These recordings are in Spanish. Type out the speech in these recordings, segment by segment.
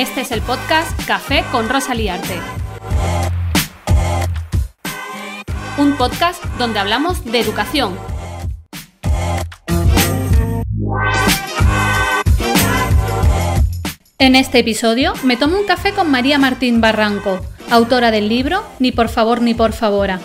Este es el podcast Café con Rosa Liarte. Un podcast donde hablamos de educación. En este episodio me tomo un café con María Martín Barranco, autora del libro Ni por favor ni por favora.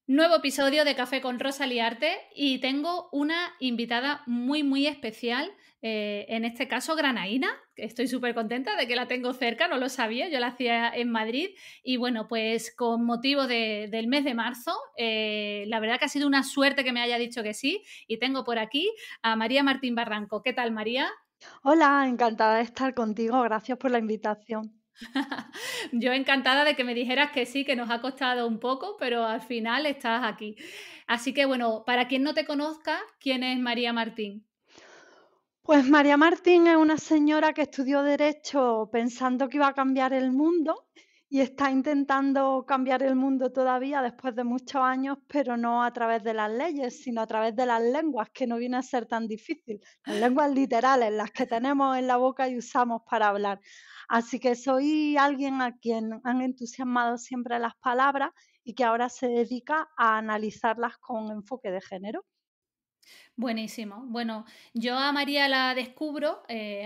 Nuevo episodio de Café con Rosa Liarte y tengo una invitada muy especial, en este caso granaína. Estoy súper contenta de que la tengo cerca, no lo sabía, yo la hacía en Madrid y bueno, pues con motivo del mes de marzo, la verdad que ha sido una suerte que me haya dicho que sí y tengo por aquí a María Martín Barranco. ¿Qué tal, María? Hola, encantada de estar contigo, gracias por la invitación. Yo encantada de que me dijeras que sí, que nos ha costado un poco, pero al final estás aquí. Así que bueno, para quien no te conozca, ¿quién es María Martín? Pues María Martín es una señora que estudió Derecho pensando que iba a cambiar el mundo y está intentando cambiar el mundo todavía después de muchos años, pero no a través de las leyes, sino a través de las lenguas, que no viene a ser tan difícil. Las lenguas literales, las que tenemos en la boca y usamos para hablar. Así que soy alguien a quien han entusiasmado siempre las palabras y que ahora se dedica a analizarlas con enfoque de género. Buenísimo. Bueno, yo a María la descubro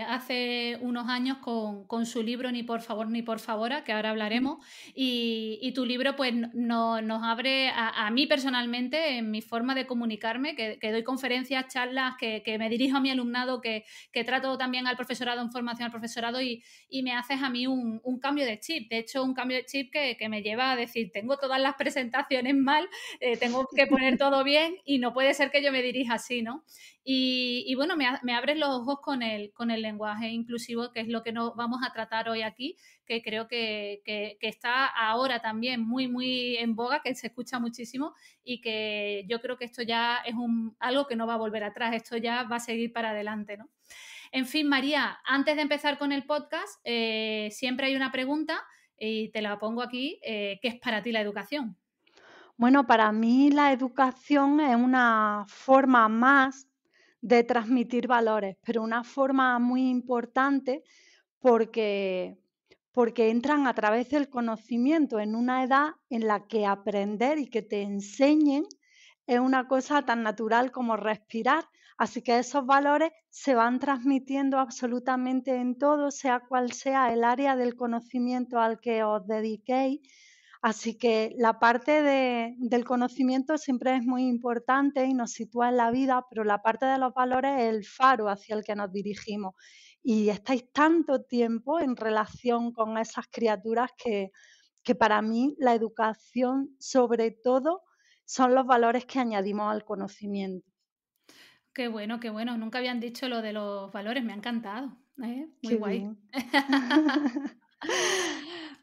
hace unos años con su libro Ni por favor ni por favora, que ahora hablaremos, y tu libro pues nos abre a mí personalmente en mi forma de comunicarme, que doy conferencias, charlas, que me dirijo a mi alumnado, que trato también al profesorado en formación al profesorado y me haces a mí un cambio de chip. De hecho, un cambio de chip que me lleva a decir, tengo todas las presentaciones mal, tengo que poner todo bien y no puede ser que yo me dirija así, ¿no? Y bueno, me abres los ojos con el lenguaje inclusivo, que es lo que vamos a tratar hoy aquí, que creo que está ahora también muy en boga, que se escucha muchísimo y que yo creo que esto ya es algo que no va a volver atrás, esto ya va a seguir para adelante, ¿no? En fin, María, antes de empezar con el podcast, siempre hay una pregunta y te la pongo aquí, ¿qué es para ti la educación? Bueno, para mí la educación es una forma más de transmitir valores, pero una forma muy importante porque, porque entran a través del conocimiento en una edad en la que aprender y que te enseñen es una cosa tan natural como respirar. Así que esos valores se van transmitiendo absolutamente en todo, sea cual sea el área del conocimiento al que os dediquéis. Así que la parte del conocimiento siempre es muy importante y nos sitúa en la vida, pero la parte de los valores es el faro hacia el que nos dirigimos. Y estáis tanto tiempo en relación con esas criaturas que para mí la educación, sobre todo, son los valores que añadimos al conocimiento. Qué bueno, qué bueno. Nunca habían dicho lo de los valores, me ha encantado. Muy Qué guay. bien.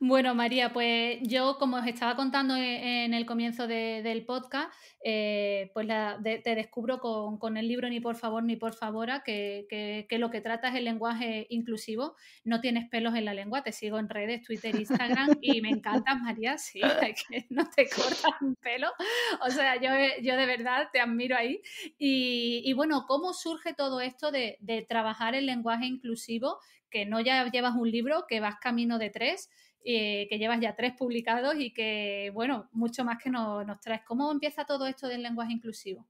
Bueno, María, pues yo, como os estaba contando en el comienzo del podcast, pues te descubro con el libro Ni por favor ni por favora, que lo que trata es el lenguaje inclusivo. No tienes pelos en la lengua, te sigo en redes, Twitter, Instagram, y me encantas, María, sí, es que no te cortas un pelo. O sea, yo de verdad te admiro ahí. Y bueno, ¿cómo surge todo esto de trabajar el lenguaje inclusivo? Que no ya llevas un libro, que vas camino de 3, que llevas ya 3 publicados y que, bueno, mucho más que nos traes. ¿Cómo empieza todo esto del lenguaje inclusivo?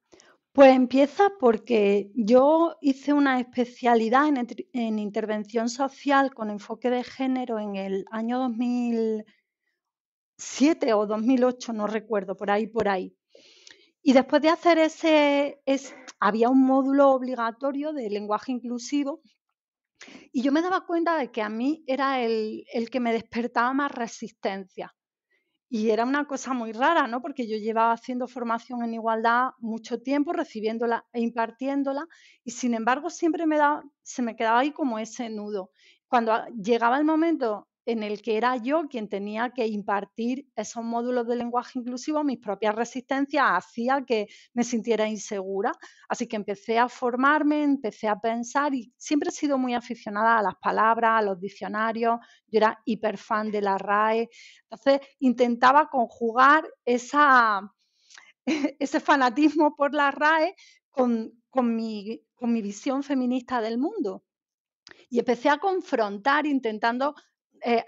Pues empieza porque yo hice una especialidad en intervención social con enfoque de género en el año 2007 o 2008, no recuerdo, por ahí, por ahí. Y después de hacer había un módulo obligatorio de lenguaje inclusivo y yo me daba cuenta de que a mí era el que me despertaba más resistencia. Y era una cosa muy rara, ¿no? Porque yo llevaba haciendo formación en igualdad mucho tiempo, recibiéndola e impartiéndola, y sin embargo siempre se me quedaba ahí como ese nudo. Cuando llegaba el momento en el que era yo quien tenía que impartir esos módulos de lenguaje inclusivo, mis propias resistencias hacía que me sintiera insegura. Así que empecé a formarme, empecé a pensar y siempre he sido muy aficionada a las palabras, a los diccionarios. Yo era hiper fan de la RAE. Entonces intentaba conjugar ese fanatismo por la RAE con mi visión feminista del mundo. Y empecé a confrontar intentando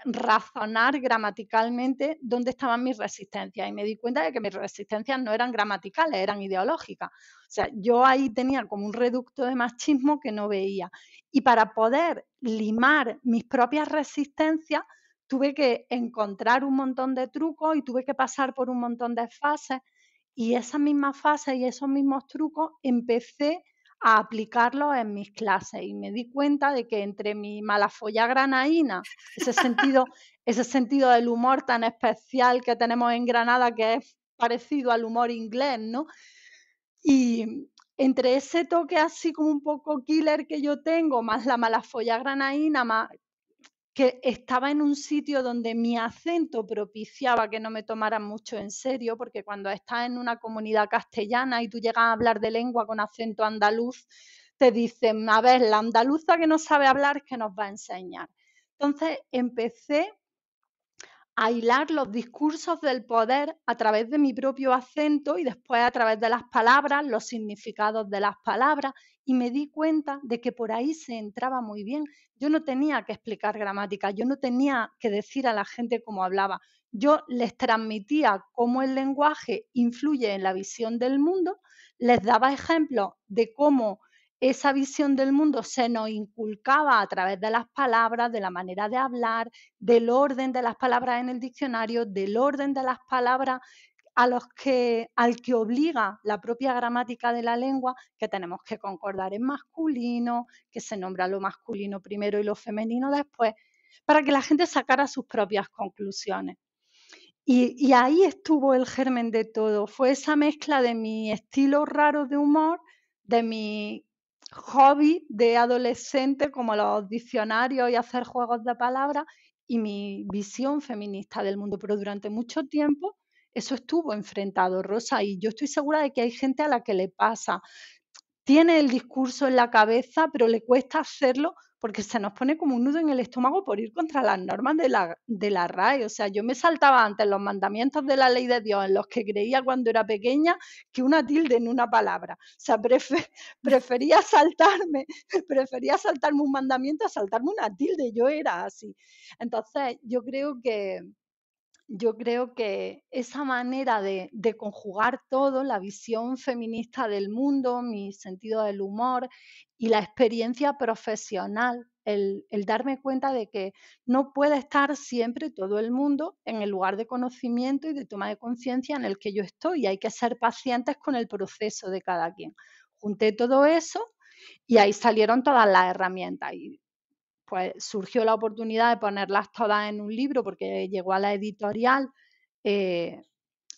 razonar gramaticalmente dónde estaban mis resistencias. Y me di cuenta de que mis resistencias no eran gramaticales, eran ideológicas. O sea, yo ahí tenía como un reducto de machismo que no veía. Y para poder limar mis propias resistencias, tuve que encontrar un montón de trucos y tuve que pasar por un montón de fases. Y esas mismas fases y esos mismos trucos empecé a aplicarlo en mis clases y me di cuenta de que entre mi malafolla granaína, ese sentido del humor tan especial que tenemos en Granada, que es parecido al humor inglés, ¿no? Y entre ese toque así como un poco killer que yo tengo, más la malafolla granaína, más que estaba en un sitio donde mi acento propiciaba que no me tomaran mucho en serio, porque cuando estás en una comunidad castellana y tú llegas a hablar de lengua con acento andaluz, te dicen, a ver, la andaluza que no sabe hablar, ¿qué nos va a enseñar? Entonces empecé a hilar los discursos del poder a través de mi propio acento y después a través de las palabras, los significados de las palabras, y me di cuenta de que por ahí se entraba muy bien. Yo no tenía que explicar gramática, yo no tenía que decir a la gente cómo hablaba. Yo les transmitía cómo el lenguaje influye en la visión del mundo, les daba ejemplos de cómo esa visión del mundo se nos inculcaba a través de las palabras, de la manera de hablar, del orden de las palabras en el diccionario, del orden de las palabras al que obliga la propia gramática de la lengua, que tenemos que concordar en masculino, que se nombra lo masculino primero y lo femenino después, para que la gente sacara sus propias conclusiones. Y ahí estuvo el germen de todo. Fue esa mezcla de mi estilo raro de humor, de mi hobby de adolescente, como los diccionarios y hacer juegos de palabras, y mi visión feminista del mundo. Pero durante mucho tiempo eso estuvo enfrentado, Rosa, y yo estoy segura de que hay gente a la que le pasa. Tiene el discurso en la cabeza, pero le cuesta hacerlo porque se nos pone como un nudo en el estómago por ir contra las normas de la RAE. O sea, yo me saltaba antes los mandamientos de la ley de Dios en los que creía cuando era pequeña que una tilde en una palabra. O sea, prefería saltarme, prefería saltarme un mandamiento a saltarme una tilde. Yo era así. Entonces, yo creo que esa manera de conjugar todo, la visión feminista del mundo, mi sentido del humor y la experiencia profesional, el darme cuenta de que no puede estar siempre todo el mundo en el lugar de conocimiento y de toma de conciencia en el que yo estoy. Y hay que ser pacientes con el proceso de cada quien. Junté todo eso y ahí salieron todas las herramientas. Y pues surgió la oportunidad de ponerlas todas en un libro porque llegó a la editorial eh,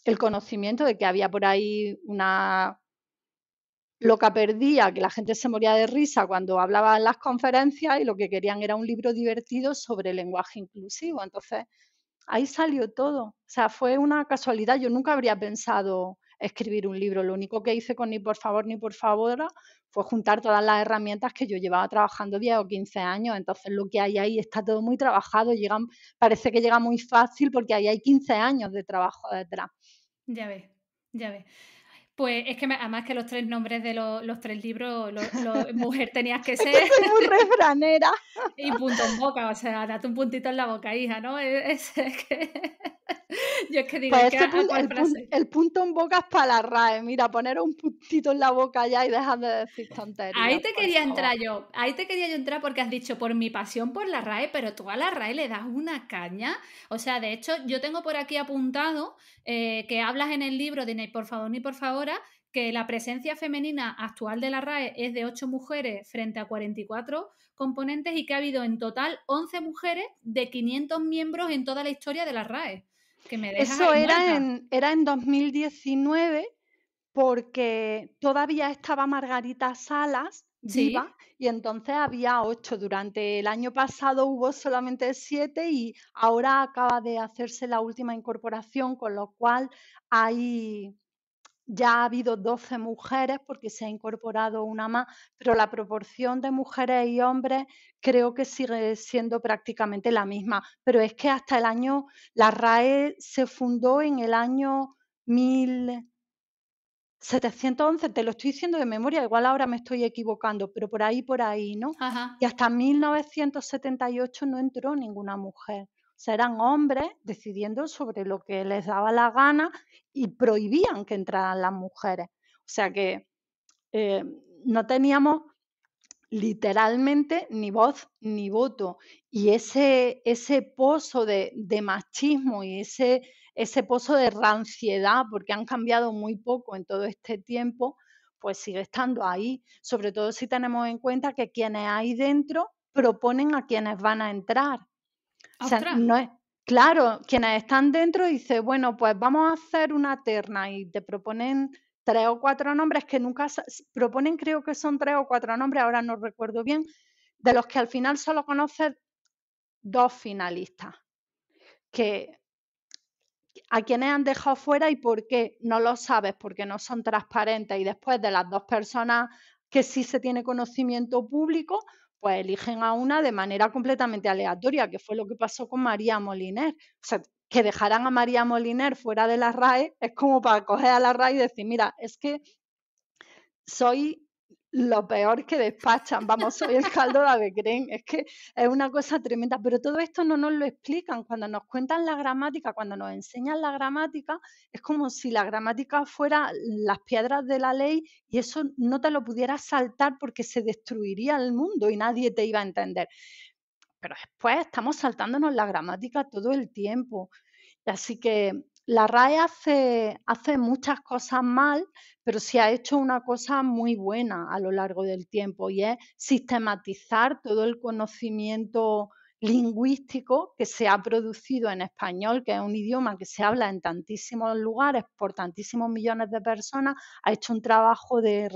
el conocimiento de que había por ahí una loca perdía, que la gente se moría de risa cuando hablaba en las conferencias y lo que querían era un libro divertido sobre lenguaje inclusivo. Entonces, ahí salió todo. O sea, fue una casualidad. Yo nunca habría pensado escribir un libro. Lo único que hice con Ni por favor, ni por favor fue juntar todas las herramientas que yo llevaba trabajando 10 o 15 años. Entonces, lo que hay ahí está todo muy trabajado. Parece que llega muy fácil porque ahí hay 15 años de trabajo detrás. Ya ves, ya ves. Pues es que además que los 3 nombres de los 3 libros, mujer tenías que Es que ser soy muy refranera. y punto en boca, o sea, date un puntito en la boca, hija, ¿no? Es que yo es que digo, es Pues que ese a punto, cuál frase. el punto en boca es para la RAE. Mira, poner un puntito en la boca ya y dejar de decir tonterías, por favor. Ahí te quería yo entrar porque has dicho por mi pasión por la RAE, pero tú a la RAE le das una caña. O sea, de hecho, yo tengo por aquí apuntado que hablas en el libro de Ni por favor ni por favora, que la presencia femenina actual de la RAE es de 8 mujeres frente a 44 componentes y que ha habido en total 11 mujeres de 500 miembros en toda la historia de la RAE. Que me dejas Eso ahí era muerta. en 2019 porque todavía estaba Margarita Salas Sí. viva y entonces había 8. Durante el año pasado hubo solamente 7 y ahora acaba de hacerse la última incorporación, con lo cual hay ya ha habido 12 mujeres porque se ha incorporado una más, pero la proporción de mujeres y hombres creo que sigue siendo prácticamente la misma. Pero es que la RAE se fundó en el año 711, te lo estoy diciendo de memoria, igual ahora me estoy equivocando, pero por ahí, ¿no? Ajá. Y hasta 1978 no entró ninguna mujer. O sea, eran hombres decidiendo sobre lo que les daba la gana y prohibían que entraran las mujeres. O sea que eh, no teníamos literalmente ni voz ni voto. Y ese pozo de machismo y ese pozo de ranciedad, porque han cambiado muy poco en todo este tiempo, pues sigue estando ahí. Sobre todo si tenemos en cuenta que quienes hay dentro proponen a quienes van a entrar. O sea, ¡Ostras! no es claro, quienes están dentro dicen, bueno, pues vamos a hacer una terna y te proponen 3 o 4 nombres que nunca proponen, creo que son 3 o 4 nombres, ahora no recuerdo bien, de los que al final solo conoces 2 finalistas, que a quienes han dejado fuera y por qué no lo sabes, porque no son transparentes y después de las 2 personas que sí se tiene conocimiento público, pues eligen a una de manera completamente aleatoria, que fue lo que pasó con María Moliner. O sea, que dejaran a María Moliner fuera de la RAE es como para coger a la RAE y decir, mira, es que soy lo peor que despachan, vamos, soy el caldo de ave creen, es que es una cosa tremenda, pero todo esto no nos lo explican. Cuando nos cuentan la gramática, cuando nos enseñan la gramática, es como si la gramática fuera las piedras de la ley y eso no te lo pudieras saltar porque se destruiría el mundo y nadie te iba a entender. Pero después estamos saltándonos la gramática todo el tiempo. Así que la RAE hace muchas cosas mal, pero sí ha hecho una cosa muy buena a lo largo del tiempo y es sistematizar todo el conocimiento lingüístico que se ha producido en español, que es un idioma que se habla en tantísimos lugares por tantísimos millones de personas, ha hecho un trabajo de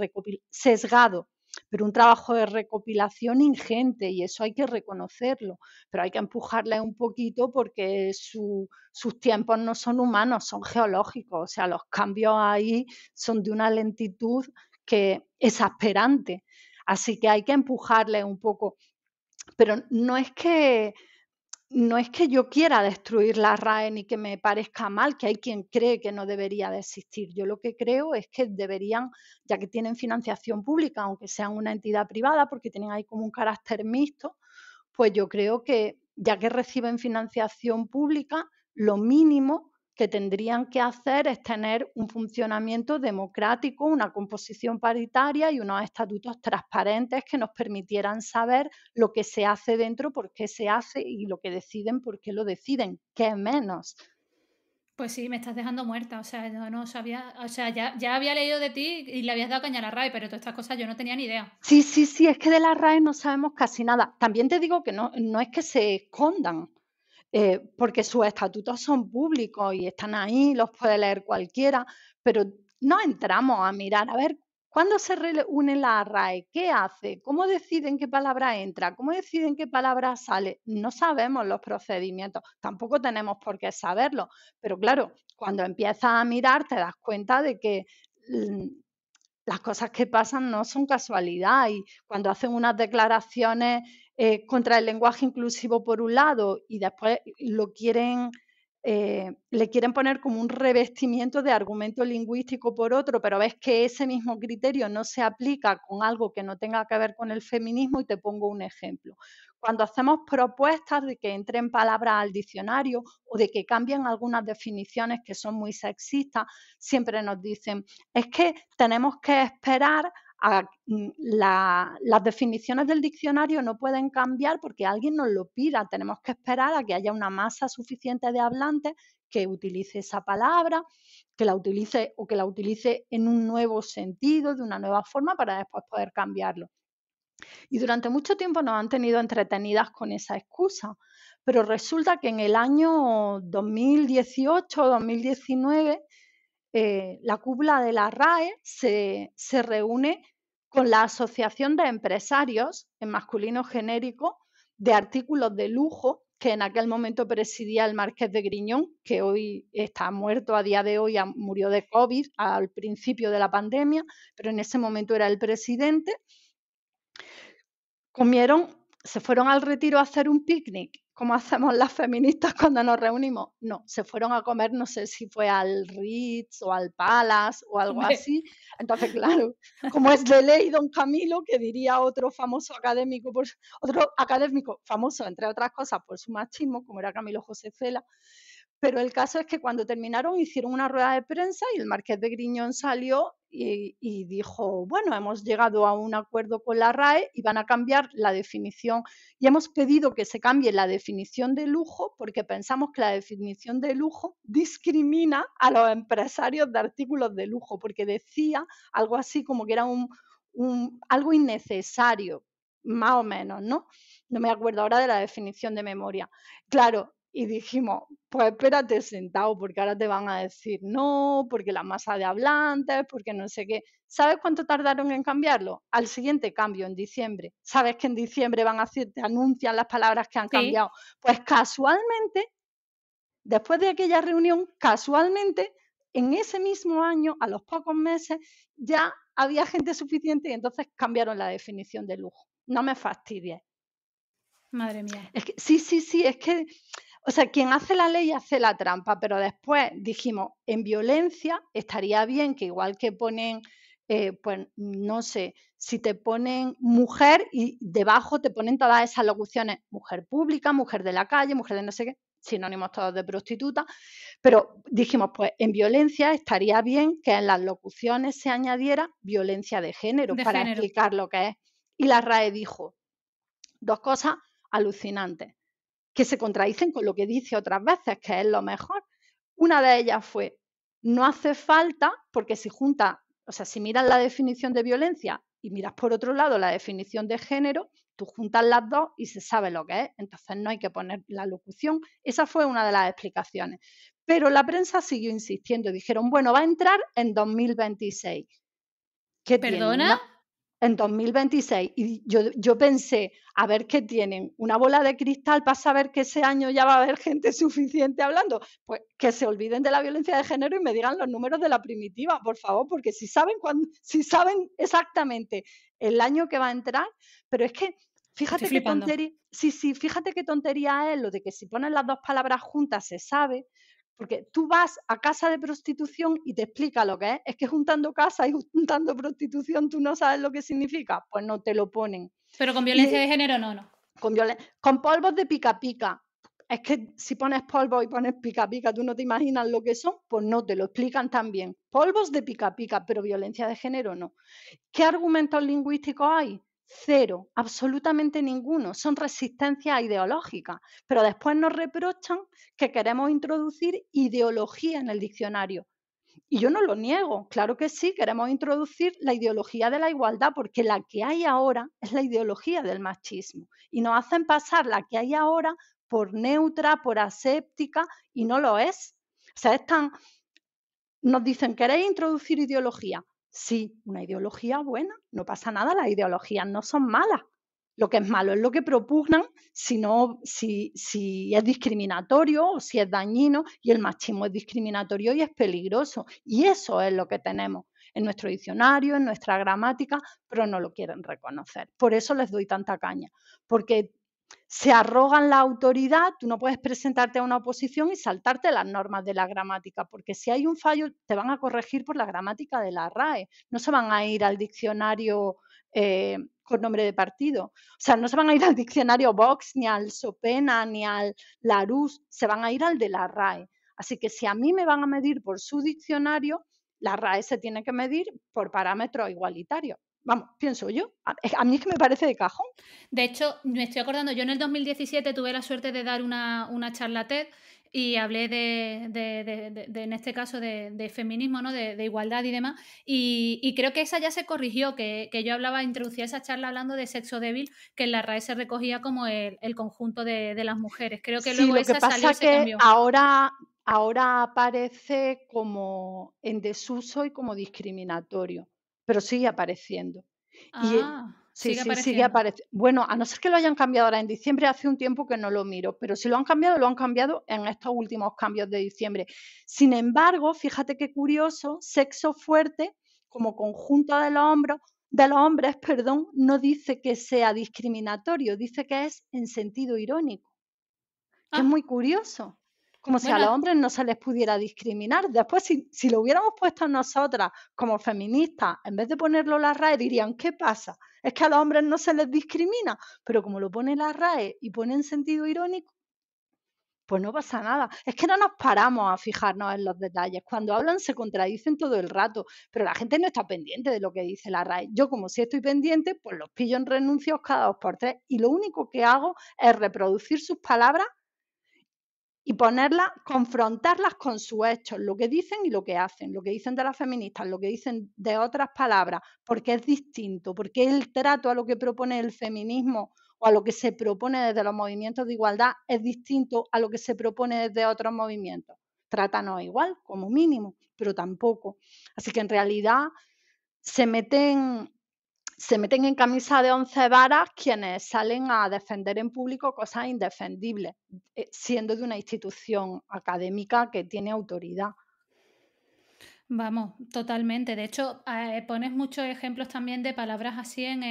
sesgado, pero un trabajo de recopilación ingente y eso hay que reconocerlo, pero hay que empujarle un poquito porque sus tiempos no son humanos, son geológicos, o sea, los cambios ahí son de una lentitud que exasperante, así que hay que empujarle un poco, pero no es que yo quiera destruir la RAE ni que me parezca mal, que hay quien cree que no debería de existir. Yo lo que creo es que deberían, ya que tienen financiación pública, aunque sean una entidad privada, porque tienen ahí como un carácter mixto, pues yo creo que ya que reciben financiación pública, lo mínimo que tendrían que hacer es tener un funcionamiento democrático, una composición paritaria y unos estatutos transparentes que nos permitieran saber lo que se hace dentro, por qué se hace y lo que deciden, por qué lo deciden, qué menos. Pues sí, me estás dejando muerta. O sea, yo no sabía. O sea, ya había leído de ti y le habías dado caña a la RAE, pero todas estas cosas yo no tenía ni idea. Sí, sí, sí, es que de la RAE no sabemos casi nada. También te digo que no es que se escondan, porque sus estatutos son públicos y están ahí, los puede leer cualquiera, pero no entramos a mirar, a ver, ¿cuándo se reúne la RAE? ¿Qué hace? ¿Cómo deciden qué palabra entra? ¿Cómo deciden qué palabra sale? No sabemos los procedimientos, tampoco tenemos por qué saberlo, pero claro, cuando empiezas a mirar te das cuenta de que mm, las cosas que pasan no son casualidad y cuando hacen unas declaraciones contra el lenguaje inclusivo por un lado y después le quieren poner como un revestimiento de argumento lingüístico por otro, pero ves que ese mismo criterio no se aplica con algo que no tenga que ver con el feminismo y te pongo un ejemplo. Cuando hacemos propuestas de que entren palabras al diccionario o de que cambien algunas definiciones que son muy sexistas, siempre nos dicen, es que tenemos que esperar las definiciones del diccionario no pueden cambiar porque alguien nos lo pida. Tenemos que esperar a que haya una masa suficiente de hablantes que utilice esa palabra, que la utilice o que la utilice en un nuevo sentido, de una nueva forma, para después poder cambiarlo. Y durante mucho tiempo nos han tenido entretenidas con esa excusa, pero resulta que en el año 2018 o 2019 la cúpula de la RAE se reúne con la Asociación de Empresarios, en masculino genérico, de artículos de lujo, que en aquel momento presidía el Marqués de Griñón, que hoy está muerto a día de hoy, murió de COVID al principio de la pandemia, pero en ese momento era el presidente. Comieron, se fueron al retiro a hacer un picnic como hacemos las feministas cuando nos reunimos. No, se fueron a comer, no sé si fue al Ritz o al Palace o algo Hombre, así. Entonces, claro, como es de ley don Camilo, que diría otro famoso académico, otro académico famoso, entre otras cosas, por su machismo, como era Camilo José Cela, pero el caso es que cuando terminaron hicieron una rueda de prensa y el marqués de Griñón salió y dijo, bueno, hemos llegado a un acuerdo con la RAE y van a cambiar la definición y hemos pedido que se cambie la definición de lujo porque pensamos que la definición de lujo discrimina a los empresarios de artículos de lujo porque decía algo así como que era algo innecesario, más o menos, ¿no? No me acuerdo ahora de la definición de memoria. Claro, y dijimos, pues espérate sentado, porque ahora te van a decir no, porque la masa de hablantes, porque no sé qué. ¿Sabes cuánto tardaron en cambiarlo? Al siguiente cambio, en diciembre. ¿Sabes que en diciembre van a hacer, te anuncian las palabras que han sí, cambiado? Pues casualmente, después de aquella reunión, casualmente, en ese mismo año, a los pocos meses, ya había gente suficiente y entonces cambiaron la definición de lujo. No me fastidies. madre mía. Es que, sí, sí, sí, es que, o sea, quien hace la ley hace la trampa, pero después dijimos, en violencia estaría bien que igual que ponen, pues no sé, si te ponen mujer y debajo te ponen todas esas locuciones, mujer pública, mujer de la calle, mujer de no sé qué, sinónimos todos de prostituta, pero dijimos, pues en violencia estaría bien que en las locuciones se añadiera violencia de género De para género. explicar lo que es. Y la RAE dijo, dos cosas alucinantes, que se contradicen con lo que dice otras veces, que es lo mejor. Una de ellas fue, no hace falta, porque si juntas, o sea, si miras la definición de violencia y miras por otro lado la definición de género, tú juntas las dos y se sabe lo que es, entonces no hay que poner la locución. Esa fue una de las explicaciones. Pero la prensa siguió insistiendo, dijeron, bueno, va a entrar en 2026. ¿Qué tienen? ¿Perdona? En 2026. Y yo pensé, a ver qué tienen, una bola de cristal para saber que ese año ya va a haber gente suficiente hablando. Pues que se olviden de la violencia de género y me digan los números de la primitiva, por favor, porque si saben exactamente el año que va a entrar, pero es que Estoy fíjate qué flipando. tontería, sí, sí, fíjate qué tontería es lo de que si ponen las dos palabras juntas se sabe, porque tú vas a casa de prostitución y te explica lo que es. Es que juntando casa y juntando prostitución tú no sabes lo que significa. Pues no te lo ponen. Pero con violencia Y de género no, no. con polvos de pica pica. Es que si pones polvo y pones pica pica, tú no te imaginas lo que son, pues no, te lo explican también. Polvos de pica pica, pero violencia de género no. ¿Qué argumentos lingüísticos hay? Cero, absolutamente ninguno. Son resistencias ideológicas. Pero después nos reprochan que queremos introducir ideología en el diccionario. Y yo no lo niego, claro que sí, queremos introducir la ideología de la igualdad, porque la que hay ahora es la ideología del machismo. Y nos hacen pasar la que hay ahora por neutra, por aséptica, y no lo es. O sea, nos dicen, ¿queréis introducir ideología? Sí, una ideología buena, no pasa nada, las ideologías no son malas. Lo que es malo es lo que propugnan si es discriminatorio o si es dañino, y el machismo es discriminatorio y es peligroso. Y eso es lo que tenemos en nuestro diccionario, en nuestra gramática, pero no lo quieren reconocer. Por eso les doy tanta caña, porque se arrogan la autoridad, tú no puedes presentarte a una oposición y saltarte las normas de la gramática, porque si hay un fallo te van a corregir por la gramática de la RAE, no se van a ir al diccionario con nombre de partido, o sea, no se van a ir al diccionario Vox, ni al Sopena, ni al Larousse, se van a ir al de la RAE. Así que si a mí me van a medir por su diccionario, la RAE se tiene que medir por parámetros igualitarios. Vamos, pienso yo. A mí es que me parece de cajón. De hecho, me estoy acordando, yo en el 2017 tuve la suerte de dar una charla TED y hablé en este caso, de feminismo, ¿no? De igualdad y demás. Y creo que esa ya se corrigió, que yo hablaba, introducía esa charla hablando de sexo débil, que en la RAE se recogía como el conjunto de las mujeres. Creo que Sí, luego lo que esa salió y pasa se que cambió. ahora aparece como en desuso y como discriminatorio, pero sigue apareciendo. Y Ah, sí, sigue sí, sigue apareciendo. apareciendo. Bueno, a no ser que lo hayan cambiado ahora en diciembre, hace un tiempo que no lo miro, pero si lo han cambiado en estos últimos cambios de diciembre. Sin embargo, fíjate qué curioso, sexo fuerte como conjunto de los hombres, perdón, no dice que sea discriminatorio, dice que es en sentido irónico. que es Ah, muy curioso. Como si a los bueno, hombres no se les pudiera discriminar. Después, si lo hubiéramos puesto nosotras como feministas, en vez de ponerlo la RAE, dirían, ¿qué pasa? Es que a los hombres no se les discrimina. Pero como lo pone la RAE y pone en sentido irónico, pues no pasa nada. Es que no nos paramos a fijarnos en los detalles. Cuando hablan se contradicen todo el rato, pero la gente no está pendiente de lo que dice la RAE. Yo, como sí estoy pendiente, pues los pillo en renuncios cada 2 por 3 y lo único que hago es reproducir sus palabras y ponerlas, confrontarlas con sus hechos, lo que dicen y lo que hacen, lo que dicen de las feministas, lo que dicen de otras palabras, porque es distinto, porque el trato a lo que propone el feminismo o a lo que se propone desde los movimientos de igualdad es distinto a lo que se propone desde otros movimientos. Trátanos igual, como mínimo, pero tampoco. Así que en realidad se meten en camisa de 11 varas quienes salen a defender en público cosas indefendibles, siendo de una institución académica que tiene autoridad. vamos, totalmente. De hecho, pones muchos ejemplos también de palabras así en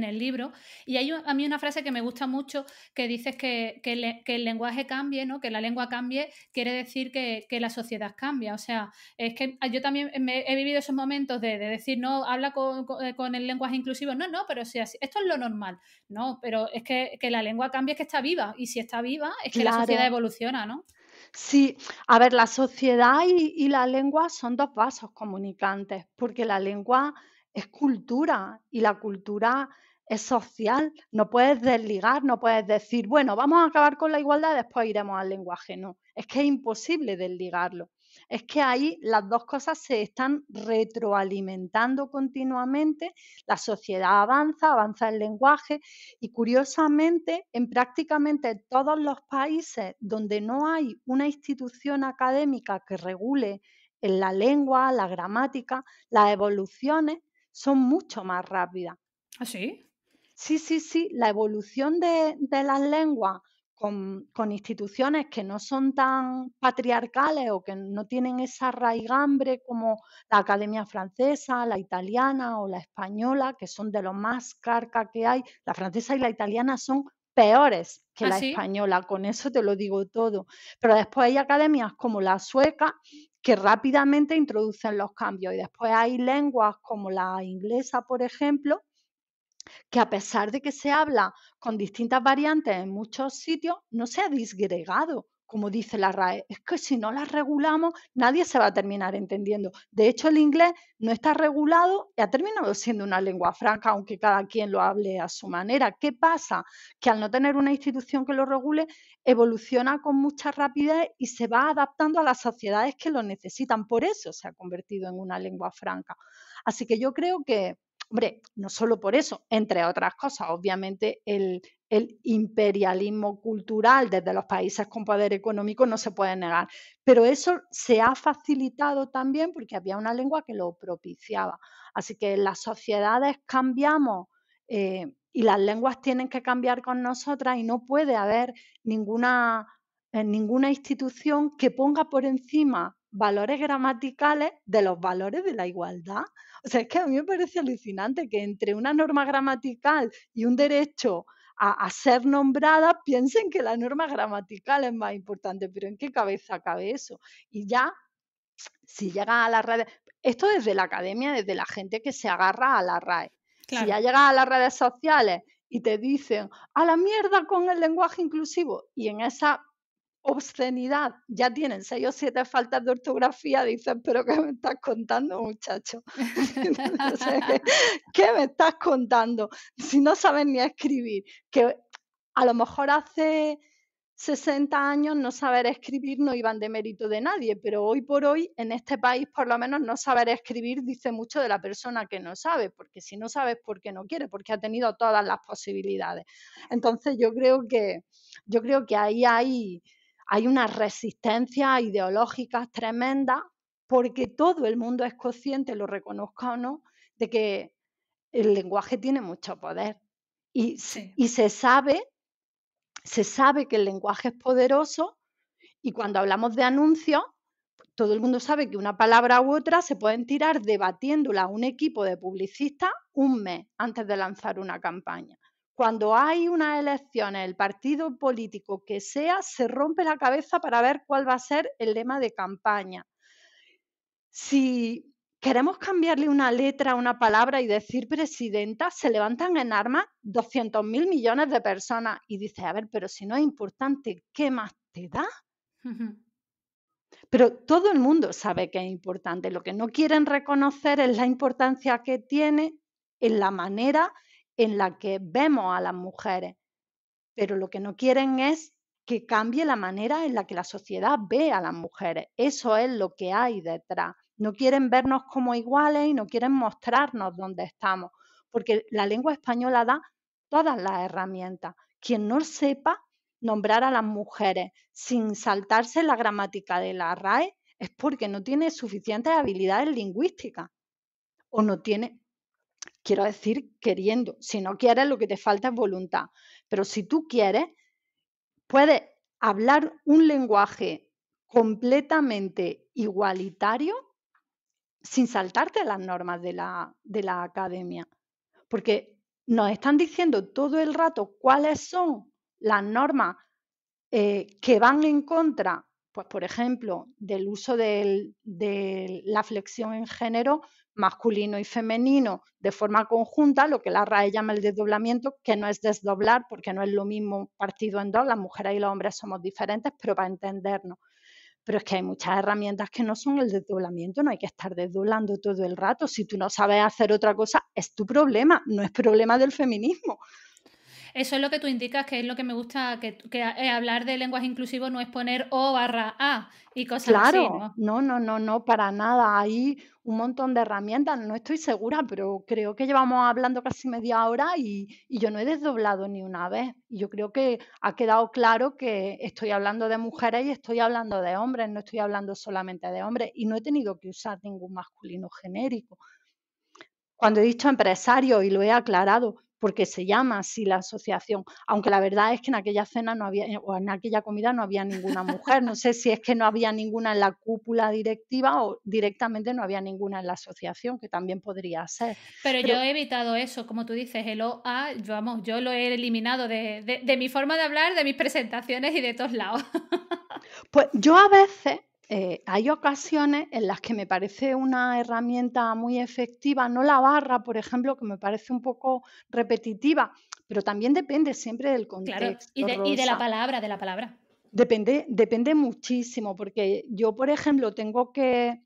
el libro. Y hay a mí una frase que me gusta mucho que dices que el lenguaje cambie, ¿no? Que la lengua cambie, quiere decir que la sociedad cambia. O sea, es que yo también he vivido esos momentos de decir, no, habla con el lenguaje inclusivo. No, no, pero si esto es lo normal. No, pero es que la lengua cambia, es que está viva. Y si está viva, es que la sociedad Claro, evoluciona, ¿no? sí, a ver, la sociedad y la lengua son dos vasos comunicantes, porque la lengua es cultura y la cultura es social. No puedes desligar, no puedes decir, bueno, vamos a acabar con la igualdad y después iremos al lenguaje. No, es que es imposible desligarlo. Es que ahí las dos cosas se están retroalimentando continuamente. La sociedad avanza, avanza el lenguaje y curiosamente, en prácticamente todos los países donde no hay una institución académica que regule en la lengua, la gramática, las evoluciones son mucho más rápidas. ¿Así? Sí, sí, sí, la evolución de las lenguas con instituciones que no son tan patriarcales o que no tienen esa raigambre como la Academia Francesa, la italiana o la española, que son de lo más carca que hay. La francesa y la italiana son peores que la ¿Así? española, con eso te lo digo todo. Pero después hay academias como la sueca que rápidamente introducen los cambios y después hay lenguas como la inglesa, por ejemplo, que a pesar de que se habla con distintas variantes en muchos sitios, no se ha disgregado, como dice la RAE. Es que si no las regulamos, nadie se va a terminar entendiendo. De hecho, el inglés no está regulado y ha terminado siendo una lengua franca, aunque cada quien lo hable a su manera. ¿Qué pasa? Que al no tener una institución que lo regule, evoluciona con mucha rapidez y se va adaptando a las sociedades que lo necesitan. Por eso se ha convertido en una lengua franca. Así que yo creo que hombre, no solo por eso, entre otras cosas, obviamente el imperialismo cultural desde los países con poder económico no se puede negar, pero eso se ha facilitado también porque había una lengua que lo propiciaba. Así que las sociedades cambiamos y las lenguas tienen que cambiar con nosotras y no puede haber ninguna, ninguna institución que ponga por encima valores gramaticales de los valores de la igualdad. O sea, es que a mí me parece alucinante que entre una norma gramatical y un derecho a ser nombrada piensen que la norma gramatical es más importante, pero ¿en qué cabeza cabe eso? Y ya, si llega a las redes, esto desde la academia, desde la gente que se agarra a la RAE. Si Claro. ya llegas a las redes sociales y te dicen a la mierda con el lenguaje inclusivo y en esa obscenidad ya tienen 6 o 7 faltas de ortografía, dices, pero ¿qué me estás contando, muchacho? O sea, ¿qué me estás contando? Si no sabes ni escribir, que a lo mejor hace 60 años no saber escribir no iban de mérito de nadie, pero hoy por hoy en este país por lo menos no saber escribir dice mucho de la persona que no sabe, porque si no sabes por qué no quiere, porque ha tenido todas las posibilidades. Entonces yo creo que ahí hay unas resistencias ideológicas tremendas porque todo el mundo es consciente, lo reconozca o no, de que el lenguaje tiene mucho poder y, Sí. y se sabe que el lenguaje es poderoso y cuando hablamos de anuncios, todo el mundo sabe que una palabra u otra se pueden tirar debatiéndola a un equipo de publicistas un mes antes de lanzar una campaña. cuando hay unas elecciones, el partido político que sea, se rompe la cabeza para ver cuál va a ser el lema de campaña. Si queremos cambiarle una letra a una palabra y decir presidenta, se levantan en armas 200.000 millones de personas y dices, a ver, pero si no es importante, ¿qué más te da? Ujú. Pero todo el mundo sabe que es importante. Lo que no quieren reconocer es la importancia que tiene en la manera en la que vemos a las mujeres. Pero lo que no quieren es que cambie la manera en la que la sociedad ve a las mujeres. Eso es lo que hay detrás. No quieren vernos como iguales y no quieren mostrarnos dónde estamos, porque la lengua española da todas las herramientas. Quien no sepa nombrar a las mujeres sin saltarse la gramática de la RAE es porque no tiene suficientes habilidades lingüísticas o no tiene, quiero decir, queriendo. Si no quieres, lo que te falta es voluntad. Pero si tú quieres, puedes hablar un lenguaje completamente igualitario sin saltarte las normas de la academia. Porque nos están diciendo todo el rato cuáles son las normas que van en contra, pues por ejemplo, del uso de la flexión en género masculino y femenino de forma conjunta, lo que la RAE llama el desdoblamiento, que no es desdoblar, porque no es lo mismo partido en dos, las mujeres y los hombres somos diferentes, pero para entendernos. Pero es que hay muchas herramientas que no son el desdoblamiento, no hay que estar desdoblando todo el rato. Si tú no sabes hacer otra cosa, es tu problema, no es problema del feminismo. Eso es lo que tú indicas, que es lo que me gusta, que hablar de lenguaje inclusivo no es poner O barra A y cosas así, Claro, ¿no? no, no, no, no, para nada. Hay un montón de herramientas, no estoy segura, pero creo que llevamos hablando casi media hora y yo no he desdoblado ni una vez. Y yo creo que ha quedado claro que estoy hablando de mujeres y estoy hablando de hombres, no estoy hablando solamente de hombres y no he tenido que usar ningún masculino genérico. Cuando he dicho empresario y lo he aclarado, porque se llama así la asociación, aunque la verdad es que en aquella cena no había, o en aquella comida no había ninguna mujer. No sé si es que no había ninguna en la cúpula directiva o directamente no había ninguna en la asociación, que también podría ser. Pero yo Pero he evitado eso, como tú dices, el O, A, yo, vamos, yo lo he eliminado de mi forma de hablar, de mis presentaciones y de todos lados. pues yo a veces hay ocasiones en las que me parece una herramienta muy efectiva, no la barra, por ejemplo, que me parece un poco repetitiva, pero también depende siempre del Claro, contexto, y de la Rosa. palabra, de la palabra. Depende muchísimo, porque yo, por ejemplo, tengo que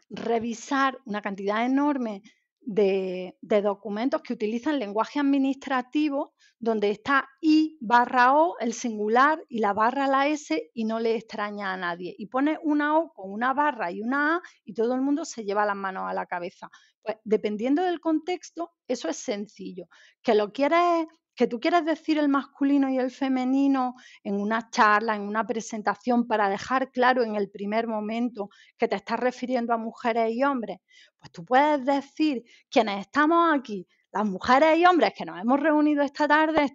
revisar una cantidad enorme de documentos que utilizan lenguaje administrativo, donde está I barra O, el singular, y la barra la S, y no le extraña a nadie. Y pone una O con una barra y una A, y todo el mundo se lleva las manos a la cabeza. Pues dependiendo del contexto, eso es sencillo. Que lo quieres, que tú quieres decir el masculino y el femenino en una charla, en una presentación, para dejar claro en el primer momento que te estás refiriendo a mujeres y hombres, pues tú puedes decir, quienes estamos aquí, las mujeres y hombres que nos hemos reunido esta tarde,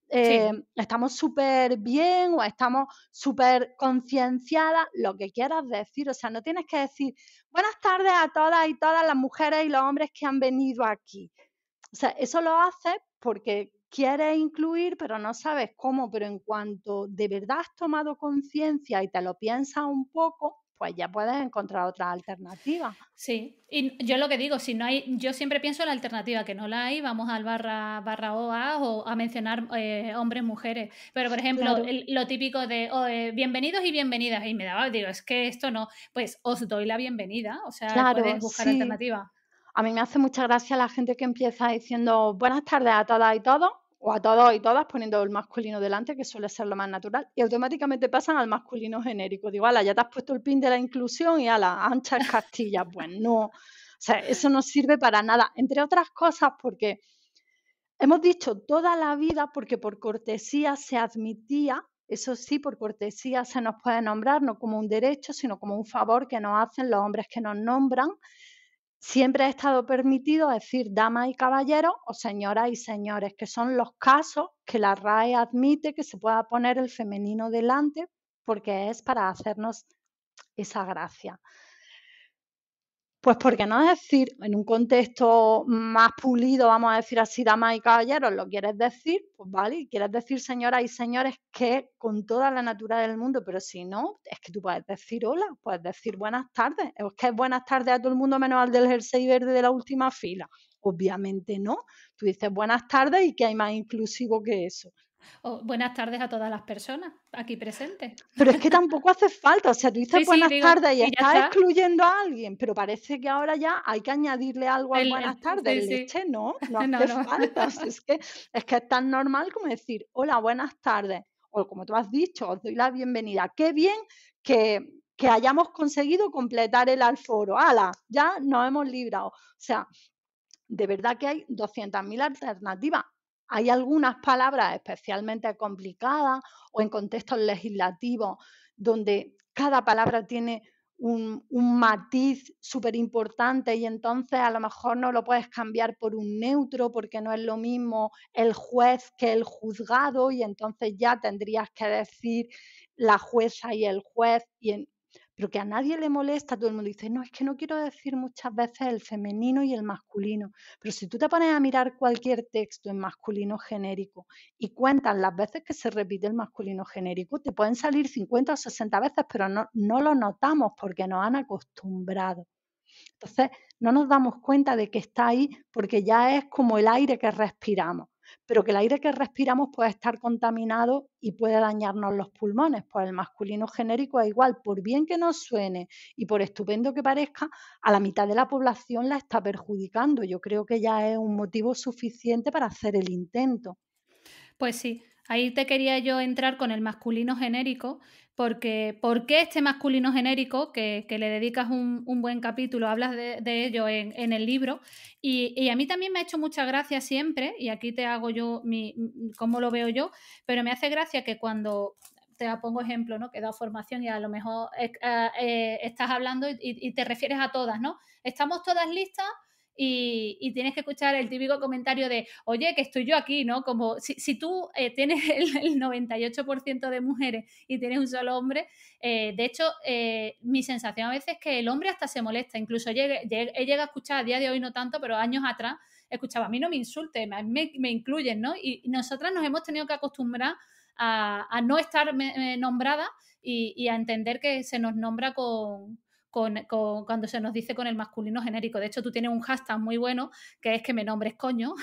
Sí, estamos súper bien o estamos súper concienciadas, lo que quieras decir. O sea, no tienes que decir buenas tardes a todas y todas las mujeres y los hombres que han venido aquí. O sea, eso lo haces porque quieres incluir, pero no sabes cómo. Pero en cuanto de verdad has tomado conciencia y te lo piensas un poco, pues ya puedes encontrar otras alternativas. sí. Y yo lo que digo, si no hay, yo siempre pienso en la alternativa, que no la hay, vamos al barra O, A o a mencionar hombres, mujeres. Pero, por ejemplo, Claro, lo típico de bienvenidos y bienvenidas, y me daba, digo, es que esto no, pues os doy la bienvenida, o sea, claro, puedes buscar sí. alternativas. A mí me hace mucha gracia la gente que empieza diciendo buenas tardes a todas y todos, o a todos y todas, poniendo el masculino delante, que suele ser lo más natural, y automáticamente pasan al masculino genérico. Digo, ala, ya te has puesto el pin de la inclusión y ala, anchas Castilla. Pues no, o sea, eso no sirve para nada, entre otras cosas porque hemos dicho toda la vida, porque por cortesía se admitía, eso sí, por cortesía se nos puede nombrar, no como un derecho, sino como un favor que nos hacen los hombres que nos nombran. Siempre ha estado permitido decir damas y caballeros o señoras y señores, que son los casos que la RAE admite que se pueda poner el femenino delante, porque es para hacernos esa gracia. Pues, ¿por qué no decir, en un contexto más pulido, vamos a decir así, damas y caballeros, lo quieres decir, pues vale, y quieres decir señoras y señores, que con toda la naturaleza del mundo, pero si no, es que tú puedes decir hola, puedes decir buenas tardes. ¿Es que es buenas tardes a todo el mundo menos al del jersey verde de la última fila? Obviamente no. Tú dices buenas tardes y ¿qué hay más inclusivo que eso? O buenas tardes a todas las personas aquí presentes. Pero es que tampoco hace falta, o sea, tú dices Sí, sí, buenas digo, tardes y y ya estás está. excluyendo a alguien, pero parece que ahora ya hay que añadirle algo al buenas tardes. Sí, sí. Leche, no, no No, hace no. falta. O sea, es que es tan normal como decir, hola, buenas tardes. O como tú has dicho, os doy la bienvenida. Qué bien que hayamos conseguido completar el aforo. ¡Hala! Ya nos hemos librado. O sea, de verdad que hay 200.000 alternativas. Hay algunas palabras especialmente complicadas o en contextos legislativos donde cada palabra tiene un matiz súper importante y entonces a lo mejor no lo puedes cambiar por un neutro porque no es lo mismo el juez que el juzgado y entonces ya tendrías que decir la jueza y el juez pero que a nadie le molesta, todo el mundo dice, no, es que no quiero decir muchas veces el femenino y el masculino. Pero si tú te pones a mirar cualquier texto en masculino genérico y cuentas las veces que se repite el masculino genérico, te pueden salir 50 o 60 veces, pero no lo notamos porque nos han acostumbrado. Entonces, no nos damos cuenta de que está ahí porque ya es como el aire que respiramos, pero que el aire que respiramos puede estar contaminado y puede dañarnos los pulmones. Pues el masculino genérico es igual, por bien que nos suene y por estupendo que parezca, a la mitad de la población la está perjudicando. Yo creo que ya es un motivo suficiente para hacer el intento. Pues sí, ahí te quería yo entrar con el masculino genérico, porque ¿por qué este masculino genérico? Que le dedicas un buen capítulo, hablas de ello en el libro, y a mí también me ha hecho mucha gracia siempre, y aquí te hago yo cómo lo veo yo, pero me hace gracia que cuando te pongo ejemplo, ¿no? Que he dado formación y a lo mejor estás hablando y te refieres a todas, ¿no? Estamos todas listas y tienes que escuchar el típico comentario de, oye, que estoy yo aquí, ¿no? Como si tú tienes el 98% de mujeres y tienes un solo hombre, de hecho, mi sensación a veces es que el hombre hasta se molesta, incluso he llegado a escuchar, a día de hoy no tanto, pero años atrás, escuchaba, a mí no me insultes, me incluyen, ¿no? Y nosotras nos hemos tenido que acostumbrar a no estar nombrada y a entender que se nos nombra cuando se nos dice con el masculino genérico. De hecho, tú tienes un hashtag muy bueno que es que me nombres coño.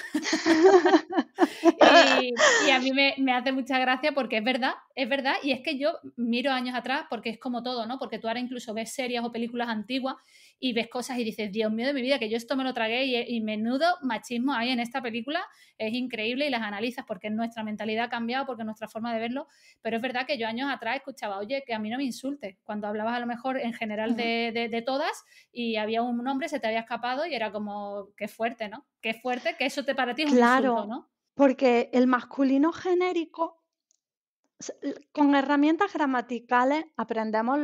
Y a mí me hace mucha gracia porque es verdad, y es que yo miro años atrás porque es como todo, ¿no? Porque tú ahora incluso ves series o películas antiguas y ves cosas y dices, Dios mío de mi vida, que yo esto me lo tragué y menudo machismo hay en esta película, es increíble y las analizas porque nuestra mentalidad ha cambiado, porque nuestra forma de verlo, pero es verdad que yo años atrás escuchaba, oye, que a mí no me insultes, cuando hablabas a lo mejor en general de todas y había un nombre, se te había escapado y era como, qué fuerte, ¿no? Qué fuerte, que eso para ti es un insulto, Claro, ¿no? porque el masculino genérico, con herramientas gramaticales aprendemos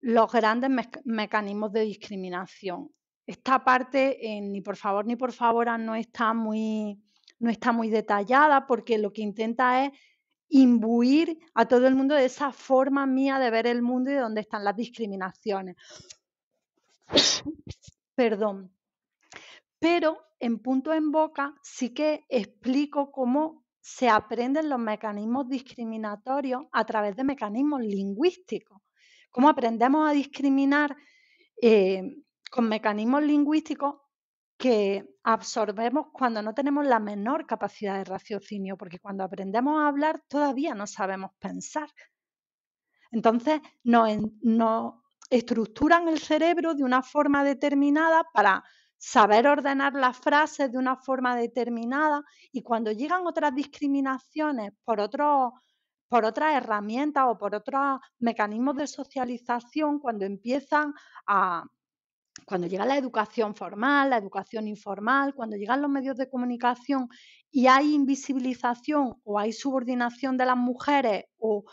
los grandes mecanismos de discriminación. Esta parte en Ni por favor ni por favor no está muy detallada porque lo que intenta es imbuir a todo el mundo de esa forma mía de ver el mundo y de dónde están las discriminaciones. Perdón. Pero en Punto en Boca sí que explico cómo se aprenden los mecanismos discriminatorios a través de mecanismos lingüísticos. Cómo aprendemos a discriminar eh, con mecanismos lingüísticos que absorbemos cuando no tenemos la menor capacidad de raciocinio, porque cuando aprendemos a hablar todavía no sabemos pensar. Entonces nos estructuran el cerebro de una forma determinada para saber ordenar las frases de una forma determinada y cuando llegan otras discriminaciones por otras herramientas o por otros mecanismos de socialización, cuando llega la educación formal, la educación informal, cuando llegan los medios de comunicación y hay invisibilización o hay subordinación de las mujeres o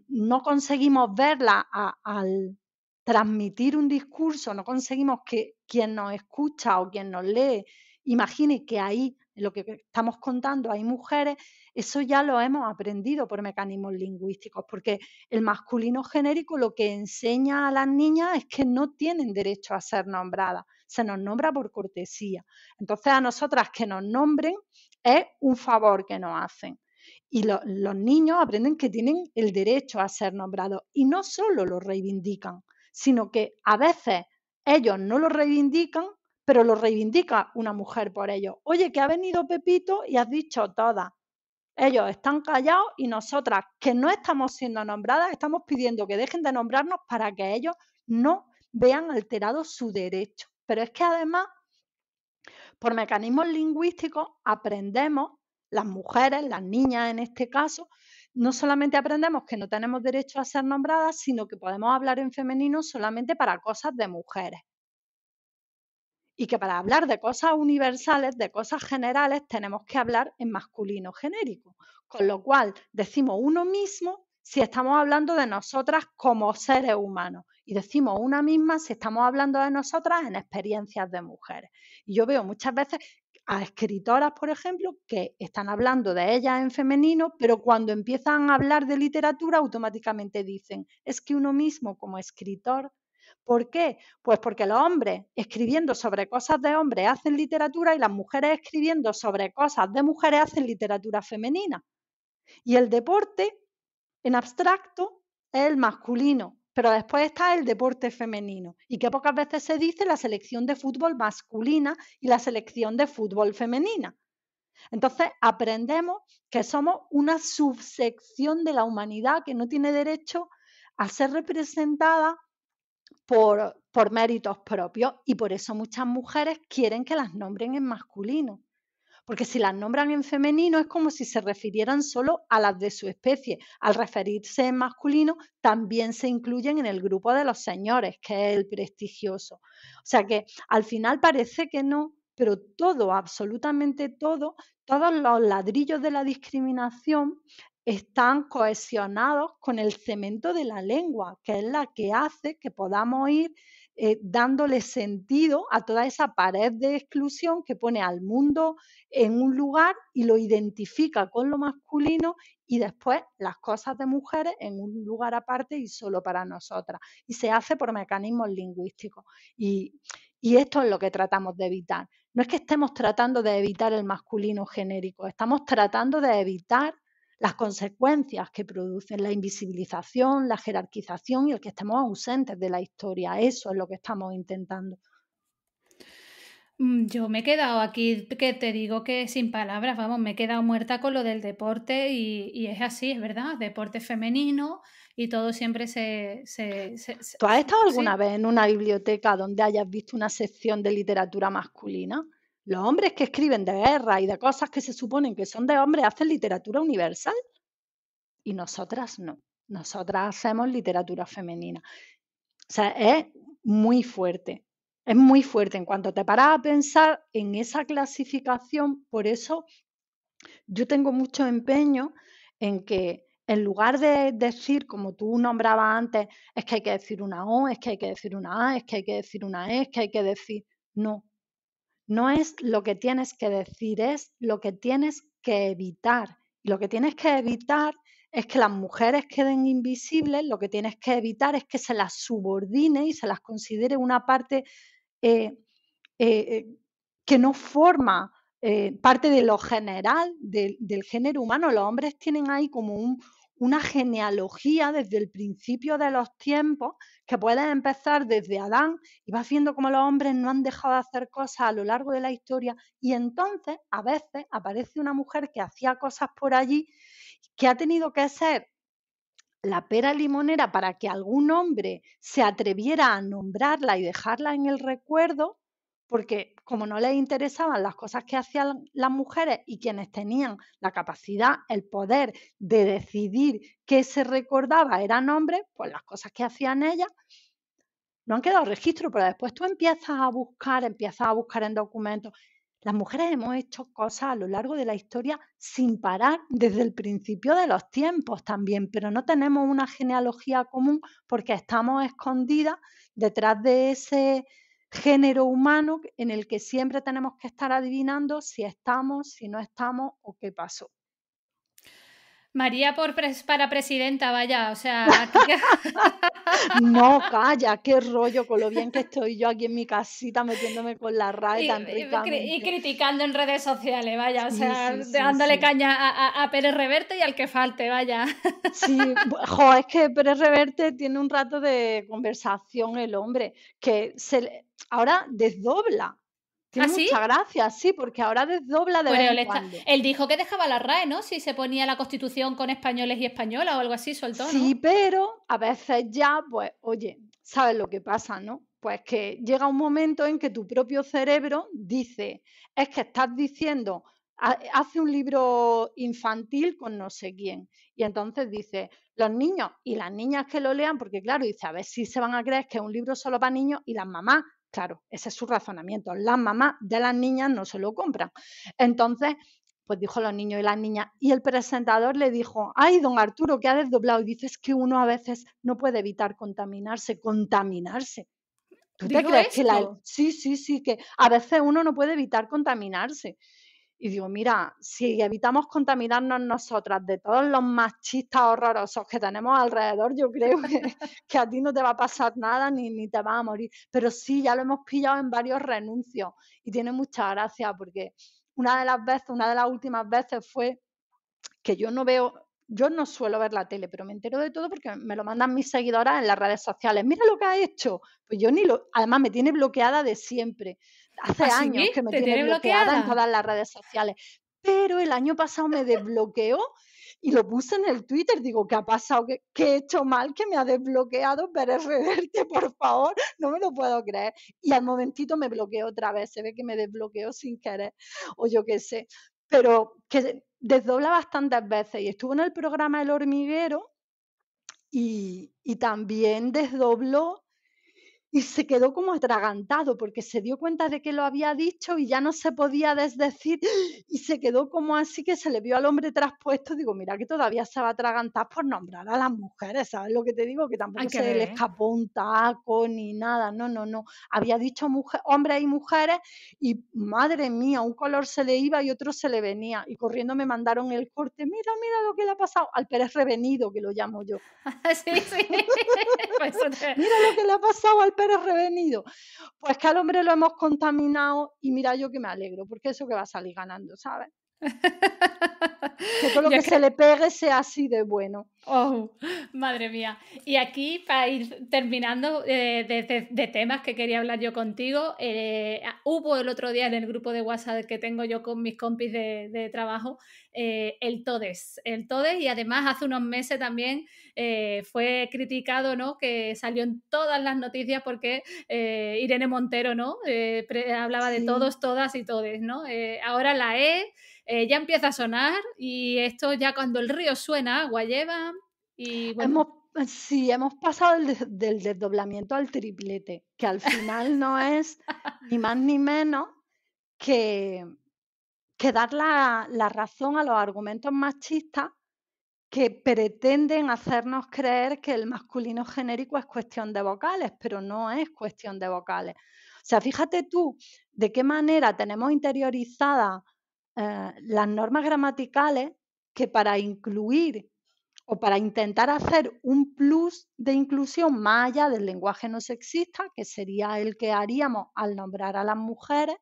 no conseguimos verla al transmitir un discurso, no conseguimos que quien nos escucha o quien nos lee imagine que ahí en lo que estamos contando hay mujeres, eso ya lo hemos aprendido por mecanismos lingüísticos, porque el masculino genérico lo que enseña a las niñas es que no tienen derecho a ser nombradas, se nos nombra por cortesía. Entonces a nosotras que nos nombren es un favor que nos hacen. Y los niños aprenden que tienen el derecho a ser nombrados y no solo lo reivindican, sino que a veces ellos no lo reivindican, pero lo reivindica una mujer por ellos. Oye, que ha venido Pepito y has dicho todas. Ellos están callados y nosotras, que no estamos siendo nombradas, estamos pidiendo que dejen de nombrarnos para que ellos no vean alterado su derecho. Pero es que además, por mecanismos lingüísticos, aprendemos, las mujeres, las niñas en este caso, no solamente aprendemos que no tenemos derecho a ser nombradas, sino que podemos hablar en femenino solamente para cosas de mujeres. Y que para hablar de cosas universales, de cosas generales, tenemos que hablar en masculino genérico. Con lo cual, decimos uno mismo si estamos hablando de nosotras como seres humanos. Y decimos una misma si estamos hablando de nosotras en experiencias de mujeres. Y yo veo muchas veces a escritoras, por ejemplo, que están hablando de ellas en femenino, pero cuando empiezan a hablar de literatura, automáticamente dicen, es que uno mismo como escritor. ¿Por qué? Pues porque los hombres escribiendo sobre cosas de hombres hacen literatura y las mujeres escribiendo sobre cosas de mujeres hacen literatura femenina. Y el deporte, en abstracto, es el masculino, pero después está el deporte femenino. Y que pocas veces se dice la selección de fútbol masculina y la selección de fútbol femenina. Entonces aprendemos que somos una subsección de la humanidad que no tiene derecho a ser representada por méritos propios y por eso muchas mujeres quieren que las nombren en masculino. Porque si las nombran en femenino es como si se refirieran solo a las de su especie. Al referirse en masculino también se incluyen en el grupo de los señores, que es el prestigioso. O sea que al final parece que no, pero todo, absolutamente todo, todos los ladrillos de la discriminación están cohesionados con el cemento de la lengua, que es la que hace que podamos ir dándole sentido a toda esa pared de exclusión que pone al mundo en un lugar y lo identifica con lo masculino y después las cosas de mujeres en un lugar aparte y solo para nosotras. Y se hace por mecanismos lingüísticos. Y esto es lo que tratamos de evitar. No es que estemos tratando de evitar el masculino genérico, estamos tratando de evitar las consecuencias que producen la invisibilización, la jerarquización y el que estemos ausentes de la historia. Eso es lo que estamos intentando. Yo me he quedado aquí, que te digo que sin palabras, vamos, me he quedado muerta con lo del deporte y es así, es verdad, deporte femenino y todo siempre ¿Tú has estado alguna sí. vez en una biblioteca donde hayas visto una sección de literatura masculina? Los hombres que escriben de guerra y de cosas que se suponen que son de hombres hacen literatura universal y nosotras no. Nosotras hacemos literatura femenina. O sea, es muy fuerte. Es muy fuerte. En cuanto te paras a pensar en esa clasificación, por eso yo tengo mucho empeño en que en lugar de decir, como tú nombrabas antes, es que hay que decir una O, es que hay que decir una A, es que hay que decir una E, es que hay que decir. No, no es lo que tienes que decir, es lo que tienes que evitar. Y lo que tienes que evitar es que las mujeres queden invisibles, lo que tienes que evitar es que se las subordine y se las considere una parte eh, eh, que no forma parte de lo general del género humano. Los hombres tienen ahí como una genealogía desde el principio de los tiempos que puede empezar desde Adán y vas viendo cómo los hombres no han dejado de hacer cosas a lo largo de la historia y entonces a veces aparece una mujer que hacía cosas por allí que ha tenido que ser la pera limonera para que algún hombre se atreviera a nombrarla y dejarla en el recuerdo, porque como no les interesaban las cosas que hacían las mujeres y quienes tenían la capacidad, el poder de decidir qué se recordaba eran hombres, pues las cosas que hacían ellas no han quedado registro, pero después tú empiezas a buscar en documentos. Las mujeres hemos hecho cosas a lo largo de la historia sin parar desde el principio de los tiempos también, pero no tenemos una genealogía común porque estamos escondidas detrás de ese género humano en el que siempre tenemos que estar adivinando si estamos, si no estamos o qué pasó. María para presidenta, vaya, o sea, aquí que No, calla, qué rollo con lo bien que estoy yo aquí en mi casita metiéndome con la RAE tan y ricamente. criticando en redes sociales, vaya, o Sí, sea, sí, sí, dándole sí. caña a Pérez Reverte y al que falte, vaya. Sí, es que Pérez Reverte tiene un rato de conversación el hombre, que ahora desdobla. ¿Ah, Tiene sí? mucha gracia, sí, porque ahora desdobla de vez Pero en cuando. él dijo que dejaba la RAE, ¿no? Si se ponía la Constitución con españoles y españolas o algo así, soltó, Sí, ¿no? pero a veces ya, pues, oye, ¿sabes lo que pasa, no? Pues que llega un momento en que tu propio cerebro dice, es que estás diciendo, hace un libro infantil con no sé quién, y entonces dice, los niños y las niñas que lo lean, porque claro, dice, a ver si se van a creer que es un libro solo para niños y las mamás, claro, ese es su razonamiento, las mamás de las niñas no se lo compran. Entonces, pues dijo los niños y las niñas. Y el presentador le dijo, ay, don Arturo, que ha desdoblado. Y dices que uno a veces no puede evitar contaminarse, contaminarse. ¿Tú te Dijo crees que la... esto. Sí, sí, sí, que a veces uno no puede evitar contaminarse. Y digo, mira, si evitamos contaminarnos nosotras de todos los machistas horrorosos que tenemos alrededor, yo creo que a ti no te va a pasar nada ni te vas a morir. Pero sí, ya lo hemos pillado en varios renuncios y tiene mucha gracia porque una de las últimas veces fue que yo no suelo ver la tele, pero me entero de todo porque me lo mandan mis seguidoras en las redes sociales. Mira lo que ha hecho. Pues yo ni lo, además me tiene bloqueada de siempre. Hace ¿Ah, años sí? que me ¿Te tiene tiene bloqueada en bloqueada? todas las redes sociales. Pero el año pasado me desbloqueó y lo puse en el Twitter. Digo, ¿qué ha pasado? ¿Qué he hecho mal que me ha desbloqueado? Pérez Reverte, por favor. No me lo puedo creer. Y al momentito me bloqueó otra vez. Se ve que me desbloqueó sin querer. O yo qué sé. Pero que desdobla bastantes veces y estuvo en el programa El Hormiguero y también desdobló y se quedó como atragantado, porque se dio cuenta de que lo había dicho y ya no se podía desdecir, y se quedó como así que se le vio al hombre traspuesto. Digo, mira que todavía se va a atragantar por nombrar a las mujeres, ¿sabes lo que te digo? Que Hay tampoco que se le ver. escapó un taco ni nada, no, no, no. Había dicho hombres y mujeres y madre mía, un color se le iba y otro se le venía. Y corriendo me mandaron el corte, mira, mira lo que le ha pasado al Pérez Revenido, que lo llamo yo. Sí, sí. Por eso te Mira lo que le ha pasado al Pérez Revenido. Pues que al hombre lo hemos contaminado y mira yo que me alegro, porque eso que va a salir ganando, ¿sabes? Que todo lo Yo que es se que le pegue sea así de bueno. oh, madre mía. Y aquí, para ir terminando de temas que quería hablar yo contigo, hubo el otro día en el grupo de WhatsApp que tengo yo con mis compis de trabajo, el TODES. El TODES, y además hace unos meses también fue criticado, ¿no? Que salió en todas las noticias porque Irene Montero, ¿no? Hablaba de Sí, todos, todas y todes, ¿no? Ahora la E ya empieza a sonar y esto ya cuando el río suena, agua lleva y bueno, hemos, sí, hemos pasado del desdoblamiento al triplete, que al final no es ni más ni menos que, que dar la razón a los argumentos machistas que pretenden hacernos creer que el masculino genérico es cuestión de vocales, pero no es cuestión de vocales. O sea, fíjate tú de qué manera tenemos interiorizadas las normas gramaticales que para incluir o para intentar hacer un plus de inclusión más allá del lenguaje no sexista, que sería el que haríamos al nombrar a las mujeres,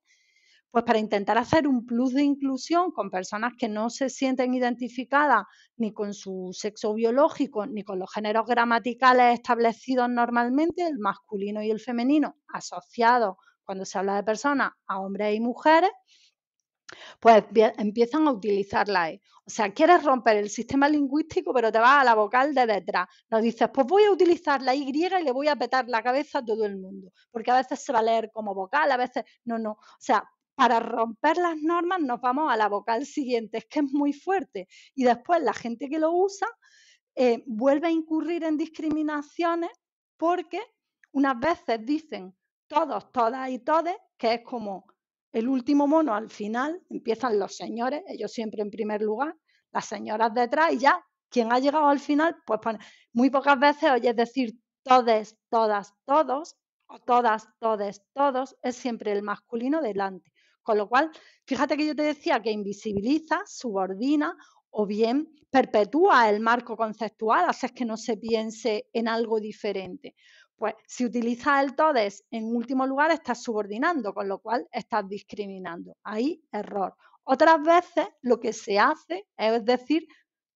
pues para intentar hacer un plus de inclusión con personas que no se sienten identificadas ni con su sexo biológico ni con los géneros gramaticales establecidos normalmente, el masculino y el femenino, asociados cuando se habla de personas a hombres y mujeres, pues empiezan a utilizar la E. O sea, quieres romper el sistema lingüístico, pero te vas a la vocal de detrás. Nos dices, pues voy a utilizar la Y y le voy a petar la cabeza a todo el mundo. Porque a veces se va a leer como vocal, a veces no, no. O sea, para romper las normas nos vamos a la vocal siguiente. Es que es muy fuerte. Y después la gente que lo usa vuelve a incurrir en discriminaciones porque unas veces dicen todos, todas y todes, que es como el último mono al final, empiezan los señores, ellos siempre en primer lugar, las señoras detrás y ya, quien ha llegado al final, pues muy pocas veces oyes decir todes, todas, todos, o todas, todes, todos, es siempre el masculino delante. Con lo cual, fíjate que yo te decía que invisibiliza, subordina o bien perpetúa el marco conceptual, haces que no se piense en algo diferente. Pues si utilizas el todes en último lugar, estás subordinando, con lo cual estás discriminando. Ahí, error. Otras veces lo que se hace es decir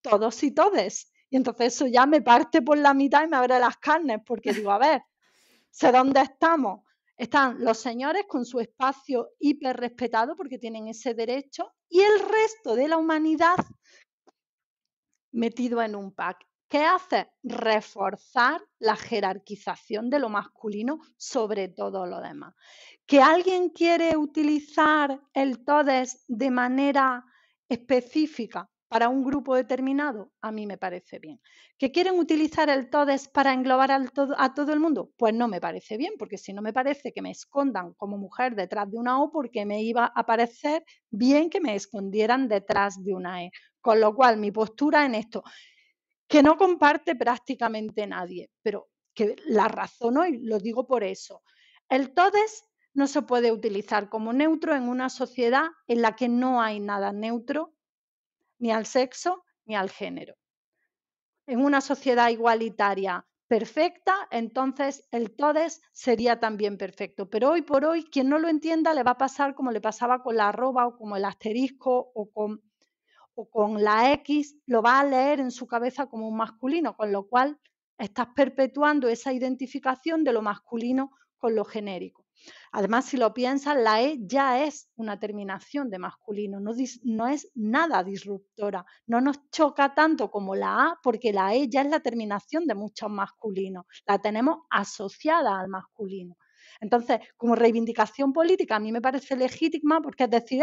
todos y todes. Y entonces eso ya me parte por la mitad y me abre las carnes, porque digo, a ver, sé dónde estamos. Están los señores con su espacio hiper respetado porque tienen ese derecho y el resto de la humanidad metido en un pack. ¿Qué hace? Reforzar la jerarquización de lo masculino sobre todo lo demás. ¿Que alguien quiere utilizar el todes de manera específica para un grupo determinado? A mí me parece bien. ¿Que quieren utilizar el todes para englobar a todo el mundo? Pues no me parece bien, porque si no me parece que me escondan como mujer detrás de una O, porque me iba a parecer bien que me escondieran detrás de una E. Con lo cual, mi postura en esto, que no comparte prácticamente nadie, pero que la razono y lo digo por eso. El todes no se puede utilizar como neutro en una sociedad en la que no hay nada neutro ni al sexo ni al género. En una sociedad igualitaria perfecta, entonces el todes sería también perfecto. Pero hoy por hoy, quien no lo entienda le va a pasar como le pasaba con la arroba o como el asterisco o con la X, lo va a leer en su cabeza como un masculino, con lo cual estás perpetuando esa identificación de lo masculino con lo genérico. Además, si lo piensas, la E ya es una terminación de masculino, no es nada disruptora, no nos choca tanto como la A, porque la E ya es la terminación de muchos masculinos, la tenemos asociada al masculino. Entonces, como reivindicación política, a mí me parece legítima porque es decir,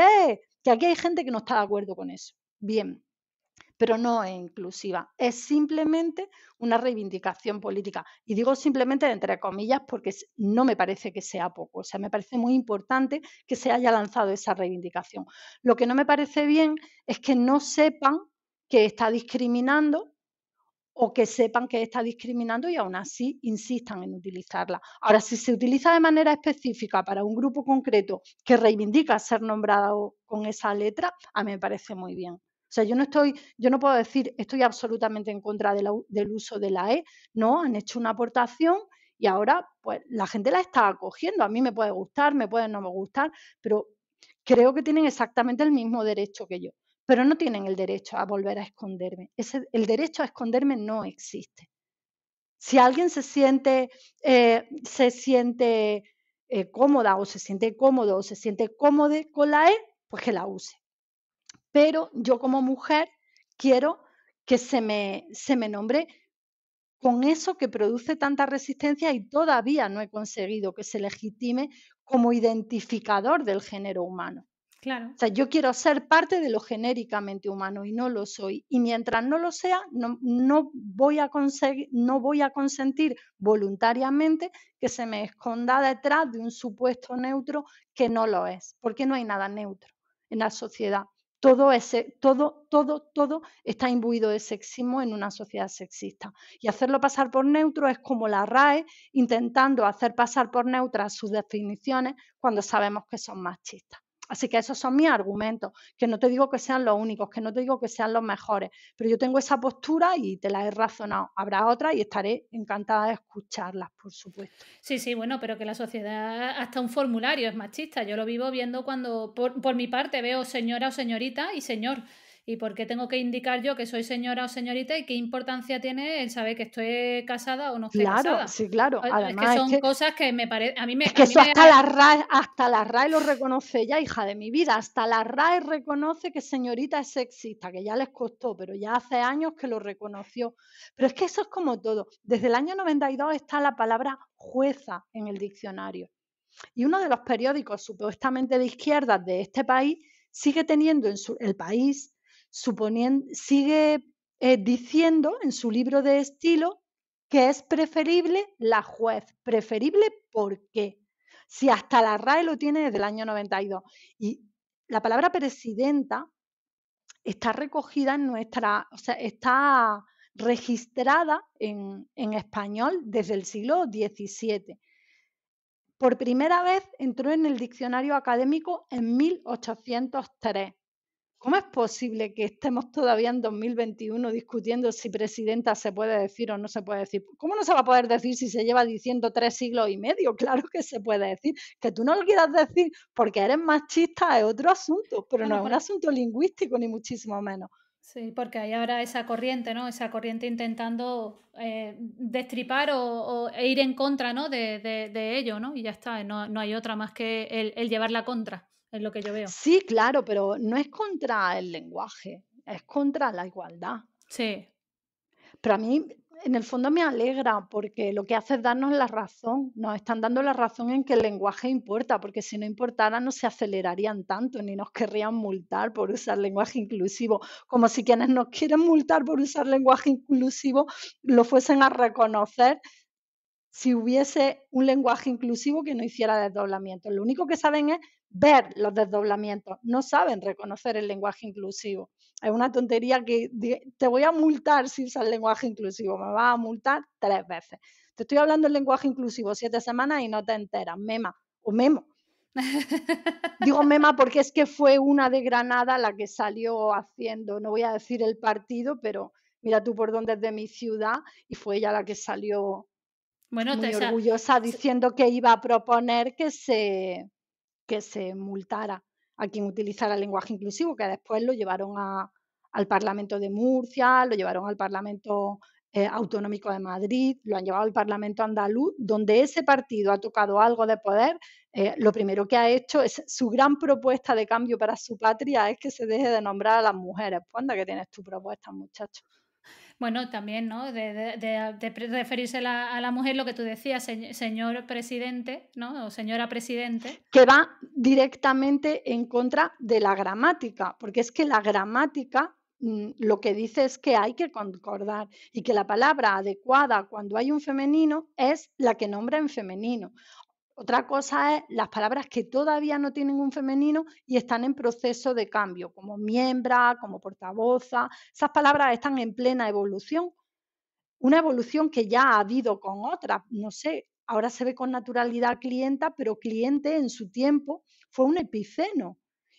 que aquí hay gente que no está de acuerdo con eso. Bien, pero no es inclusiva, es simplemente una reivindicación política. Y digo simplemente entre comillas porque no me parece que sea poco, o sea, me parece muy importante que se haya lanzado esa reivindicación. Lo que no me parece bien es que no sepan que está discriminando o que sepan que está discriminando y aún así insistan en utilizarla. Ahora, si se utiliza de manera específica para un grupo concreto que reivindica ser nombrado con esa letra, a mí me parece muy bien. O sea, yo no puedo decir estoy absolutamente en contra del uso de la E, no, han hecho una aportación y ahora pues la gente la está acogiendo. A mí me puede gustar, me puede no me gustar, pero creo que tienen exactamente el mismo derecho que yo, pero no tienen el derecho a volver a esconderme. El derecho a esconderme no existe. Si alguien se siente cómoda o se siente cómodo o se siente cómodo con la E, pues que la use. Pero yo como mujer quiero que se me nombre con eso que produce tanta resistencia y todavía no he conseguido que se legitime como identificador del género humano. Claro. O sea, yo quiero ser parte de lo genéricamente humano y no lo soy. Y mientras no lo sea, no voy a no voy a consentir voluntariamente que se me esconda detrás de un supuesto neutro que no lo es, porque no hay nada neutro en la sociedad. Todo está imbuido de sexismo en una sociedad sexista. Y hacerlo pasar por neutro es como la RAE intentando hacer pasar por neutras sus definiciones cuando sabemos que son machistas. Así que esos son mis argumentos, que no te digo que sean los únicos, que no te digo que sean los mejores, pero yo tengo esa postura y te la he razonado. Habrá otras y estaré encantada de escucharlas, por supuesto. Sí, sí, bueno, pero que la sociedad, hasta un formulario es machista. Yo lo vivo viendo cuando, por mi parte, veo señora o señorita y señor. ¿Y por qué tengo que indicar yo que soy señora o señorita y qué importancia tiene el saber que estoy casada o no esté Claro, casada? sí, claro. Es que Además, son cosas que me parece, es que a mí eso me, hasta la RAE lo reconoce ya, hija de mi vida. Hasta la RAE reconoce que señorita es sexista, que ya les costó, pero ya hace años que lo reconoció. Pero es que eso es como todo. Desde el año 92 está la palabra jueza en el diccionario. Y uno de los periódicos supuestamente de izquierdas de este país sigue teniendo el país, sigue diciendo en su libro de estilo que es preferible la juez. ¿Preferible por qué? Si hasta la RAE lo tiene desde el año 92. Y la palabra presidenta está recogida en o sea, está registrada en español desde el siglo XVII. por primera vez entró en el diccionario académico en 1803. ¿Cómo es posible que estemos todavía en 2021 discutiendo si presidenta se puede decir o no se puede decir? ¿Cómo no se va a poder decir si se lleva diciendo 3 siglos y medio? Claro que se puede decir. Que tú no lo quieras decir porque eres machista es otro asunto, pero no Bueno, es un asunto lingüístico ni muchísimo menos. sí, porque hay ahora esa corriente, ¿no? Esa corriente intentando destripar e ir en contra, ¿no? De ello, ¿no? Y ya está, no hay otra más que el llevar la contra, es lo que yo veo. Sí, claro, pero no es contra el lenguaje, es contra la igualdad. Sí, Pero a mí, en el fondo, me alegra porque lo que hace es darnos la razón. Nos están dando la razón en que el lenguaje importa, porque si no importara no se acelerarían tanto ni nos querrían multar por usar lenguaje inclusivo, como si quienes nos quieren multar por usar lenguaje inclusivo lo fuesen a reconocer si hubiese un lenguaje inclusivo que no hiciera desdoblamientos. Lo único que saben es ver los desdoblamientos, no saben reconocer el lenguaje inclusivo. Es una tontería que te voy a multar si usas el lenguaje inclusivo, me vas a multar 3 veces. Te estoy hablando del lenguaje inclusivo 7 semanas y no te enteras, mema o memo. Digo mema porque es que fue una de Granada la que salió haciendo, no voy a decir el partido, pero mira tú por dónde es de mi ciudad y fue ella la que salió bueno, muy orgullosa diciendo que iba a proponer que se multara a quien utilizara el lenguaje inclusivo, que después lo llevaron al Parlamento de Murcia, lo llevaron al Parlamento Autonómico de Madrid, lo han llevado al Parlamento andaluz, donde ese partido ha tocado algo de poder. Lo primero que ha hecho es su gran propuesta de cambio para su patria es que se deje de nombrar a las mujeres. Pues anda que tienes tu propuesta, muchacho. bueno, también, ¿no? Referirse a la mujer, lo que tú decías, señor presidente, ¿no? O señora presidente. Que va directamente en contra de la gramática, porque es que la gramática lo que dice es que hay que concordar y que la palabra adecuada cuando hay un femenino es la que nombra en femenino. Otra cosa es las palabras que todavía no tienen un femenino y están en proceso de cambio, como miembra, como portavoza. Esas palabras están en plena evolución. Una evolución que ya ha habido con otras, no sé, ahora se ve con naturalidad clienta, pero cliente en su tiempo fue un epiceno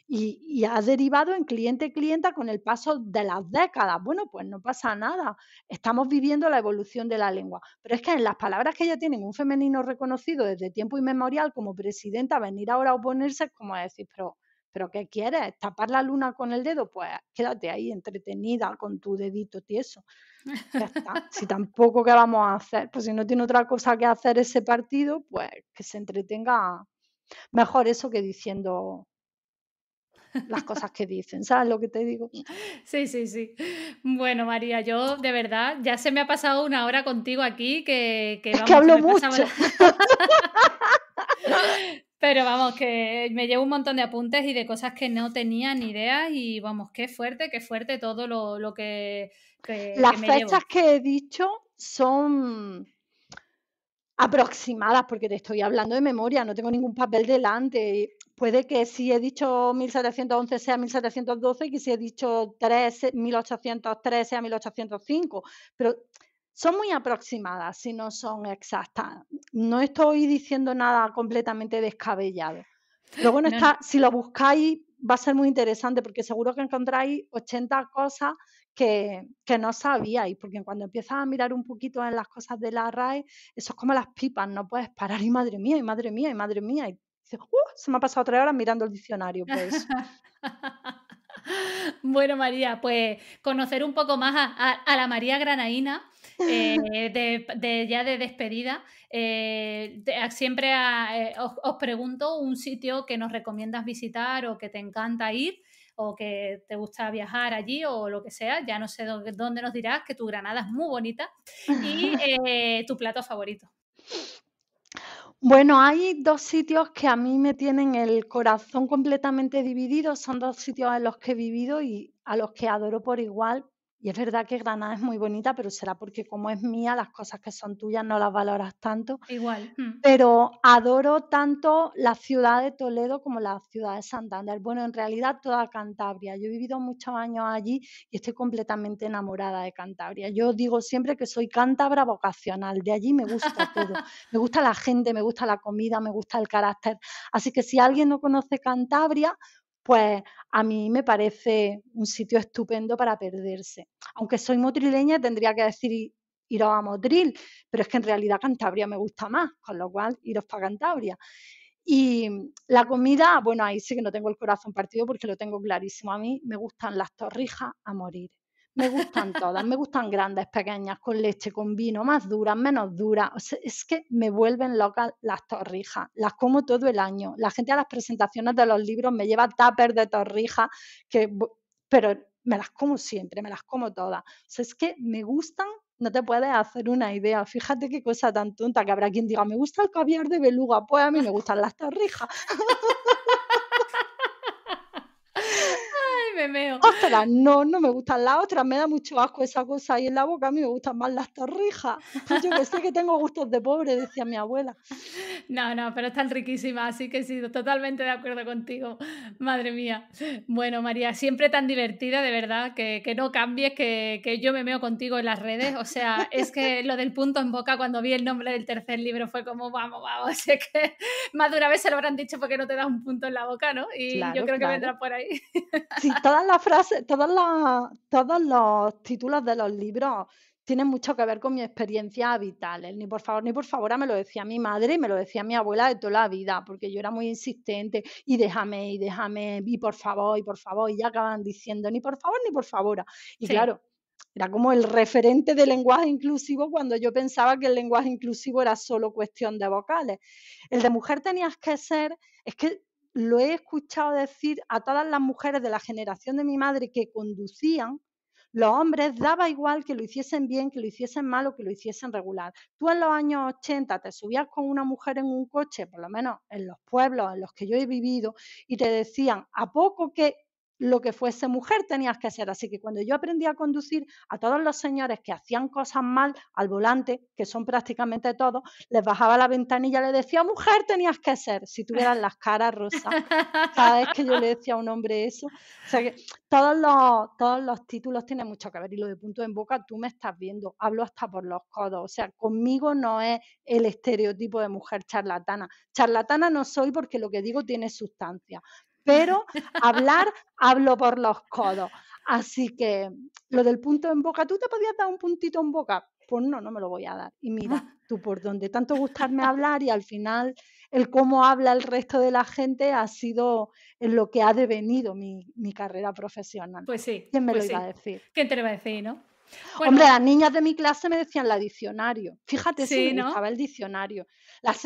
y ha derivado en cliente-clienta con el paso de las décadas. Bueno, pues no pasa nada, estamos viviendo la evolución de la lengua, pero es que en las palabras que ya tienen un femenino reconocido desde tiempo inmemorial como presidenta, venir ahora a oponerse es como decir, pero ¿qué quieres? ¿Tapar la luna con el dedo? Pues quédate ahí entretenida con tu dedito tieso. Ya está. Si tampoco, ¿qué vamos a hacer? Pues si no tiene otra cosa que hacer ese partido, pues que se entretenga. Mejor eso que diciendo las cosas que dicen, ¿sabes lo que te digo? Sí, sí, sí. Bueno, María, yo de verdad, ya se me ha pasado una hora contigo aquí que Es que vamos, se hablo me pasaba mucho. la... Pero vamos, que me llevo un montón de apuntes y de cosas que no tenía ni idea y vamos, qué fuerte todo lo que Las me llevo. fechas que he dicho son aproximadas, porque te estoy hablando de memoria, no tengo ningún papel delante. Puede que si he dicho 1711 sea 1712 y que si he dicho 1803 sea 1805, pero son muy aproximadas si no son exactas. No estoy diciendo nada completamente descabellado. Pero bueno, No, si lo buscáis va a ser muy interesante porque seguro que encontráis 80 cosas que no sabíais, porque cuando empiezas a mirar un poquito en las cosas de la RAE, eso es como las pipas, no puedes parar y madre mía, y madre mía, y madre mía. Y dices, se me ha pasado 3 horas mirando el diccionario, pues. bueno, María, pues conocer un poco más a la María Granaína, ya de despedida. Siempre os pregunto un sitio que nos recomiendas visitar o que te encanta ir o que te gusta viajar allí o lo que sea. Ya no sé dónde nos dirás, que tu Granada es muy bonita. Y tu plato favorito. Bueno, hay 2 sitios que a mí me tienen el corazón completamente dividido. Son 2 sitios en los que he vivido y a los que adoro por igual. Y es verdad que Granada es muy bonita, pero será porque como es mía, las cosas que son tuyas no las valoras tanto. Igual. Pero adoro tanto la ciudad de Toledo como la ciudad de Santander. Bueno, en realidad toda Cantabria. Yo he vivido muchos años allí y estoy completamente enamorada de Cantabria. Yo digo siempre que soy cántabra vocacional. De allí me gusta todo. Me gusta la gente, me gusta la comida, me gusta el carácter. Así que si alguien no conoce Cantabria, pues a mí me parece un sitio estupendo para perderse. Aunque soy motrileña, tendría que decir iros a Motril, pero es que en realidad Cantabria me gusta más, con lo cual iros para Cantabria. Y la comida, bueno, ahí sí que no tengo el corazón partido porque lo tengo clarísimo. A mí me gustan las torrijas a morir. Me gustan todas, me gustan grandes, pequeñas, con leche, con vino, más duras, menos duras. O sea, es que me vuelven locas las torrijas. Las como todo el año. La gente a las presentaciones de los libros me lleva tuppers de torrijas, que, pero me las como siempre, me las como todas. O sea, es que me gustan, no te puedes hacer una idea. Fíjate qué cosa tan tonta, que habrá quien diga, me gusta el caviar de beluga, pues a mí me gustan las torrijas. Ay, me meo. Ostras, no, no me gustan las otras, me da mucho asco esa cosa ahí en la boca, a mí me gustan más las torrijas. Yo que sé que tengo gustos de pobre, decía mi abuela. No, no, pero están riquísimas, así que sí, totalmente de acuerdo contigo. Madre mía. Bueno, María, siempre tan divertida, de verdad, que no cambies, que yo me meo contigo en las redes. O sea, es que lo del punto en boca, cuando vi el nombre del tercer libro, fue como, vamos, vamos. Es que más de una vez se lo habrán dicho porque no te das un punto en la boca, ¿no? Y yo Claro, creo que claro. vendrá por ahí. Sí, todas las frases, todos los títulos de los libros tienen mucho que ver con mi experiencia vitales. Ni por favor, me lo decía mi madre y me lo decía mi abuela de toda la vida, porque yo era muy insistente y déjame, y por favor, y ya acaban diciendo ni por favor, ni por favor. Y Sí. claro, era como el referente del lenguaje inclusivo cuando yo pensaba que el lenguaje inclusivo era solo cuestión de vocales. El de mujer tenías que ser, es que lo he escuchado decir a todas las mujeres de la generación de mi madre que conducían, los hombres daba igual que lo hiciesen bien, que lo hiciesen mal o que lo hiciesen regular. Tú en los años 80 te subías con una mujer en un coche, por lo menos en los pueblos en los que yo he vivido, y te decían, a poco que lo que fuese mujer tenías que ser. Así que cuando yo aprendí a conducir, a todos los señores que hacían cosas mal al volante, que son prácticamente todos, les bajaba la ventanilla y les decía, mujer tenías que ser, si tuvieran las caras rosas. Cada vez que yo le decía a un hombre eso, o sea que todos los títulos tienen mucho que ver. Y lo de punto en boca, tú me estás viendo, hablo hasta por los codos. O sea, conmigo no es el estereotipo de mujer charlatana. Charlatana no soy porque lo que digo tiene sustancia, pero hablar, hablo por los codos. Así que lo del punto en boca, ¿tú te podías dar un puntito en boca? Pues no, no me lo voy a dar. Y mira, tú por donde tanto gustarme hablar y al final el cómo habla el resto de la gente ha sido en lo que ha devenido mi carrera profesional. Pues sí, ¿Quién me lo pues iba a sí. decir? ¿Quién te lo va a decir, no? Hombre, Bueno, las niñas de mi clase me decían la diccionario. Fíjate si me sí, gustaba ¿no? el diccionario.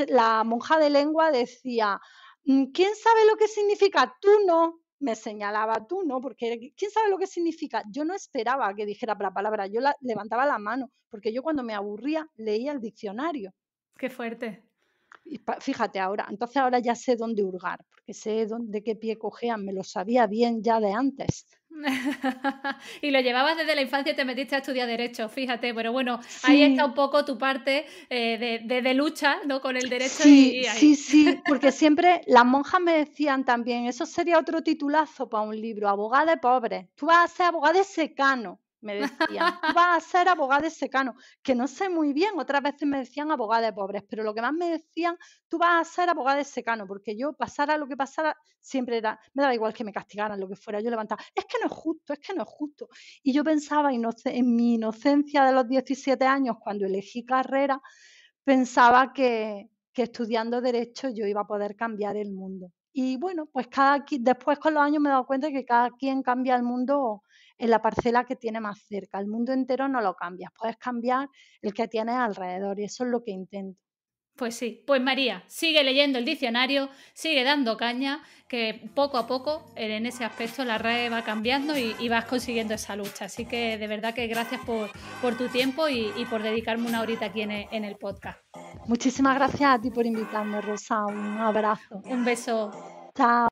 La monja de lengua decía, ¿quién sabe lo que significa? Tú no. Me señalaba tú no, porque ¿quién sabe lo que significa? Yo no esperaba que dijera la palabra, yo levantaba la mano, porque yo cuando me aburría leía el diccionario. Qué fuerte. Y fíjate ahora, entonces ahora ya sé dónde hurgar, porque sé de qué pie cojean, me lo sabía bien ya de antes. Y lo llevabas desde la infancia y te metiste a estudiar Derecho, fíjate, pero bueno, ahí está un Sí, poco tu parte de lucha, ¿no? Con el derecho sí, y sí, ahí. sí, porque siempre las monjas me decían también, eso sería otro titulazo para un libro, abogada de pobres, tú vas a ser abogada de secano, me decían, tú vas a ser abogada de secano, que no sé muy bien, otras veces me decían abogada de pobres, pero lo que más me decían, tú vas a ser abogada de secano, porque yo pasara lo que pasara, siempre era, me daba igual que me castigaran, lo que fuera, yo levantaba, es que no es justo, es que no es justo. Y yo pensaba en mi inocencia de los 17 años, cuando elegí carrera, pensaba que estudiando derecho yo iba a poder cambiar el mundo. Y bueno, pues después con los años me he dado cuenta que cada quien cambia el mundo en la parcela que tiene más cerca. El mundo entero no lo cambias, puedes cambiar el que tienes alrededor y eso es lo que intento. Pues sí, pues María, sigue leyendo el diccionario, sigue dando caña, que poco a poco en ese aspecto la RAE va cambiando y vas consiguiendo esa lucha. Así que de verdad que gracias por tu tiempo y por dedicarme una horita aquí en el podcast. Muchísimas gracias a ti por invitarme, Rosa. Un abrazo. Un beso. Chao.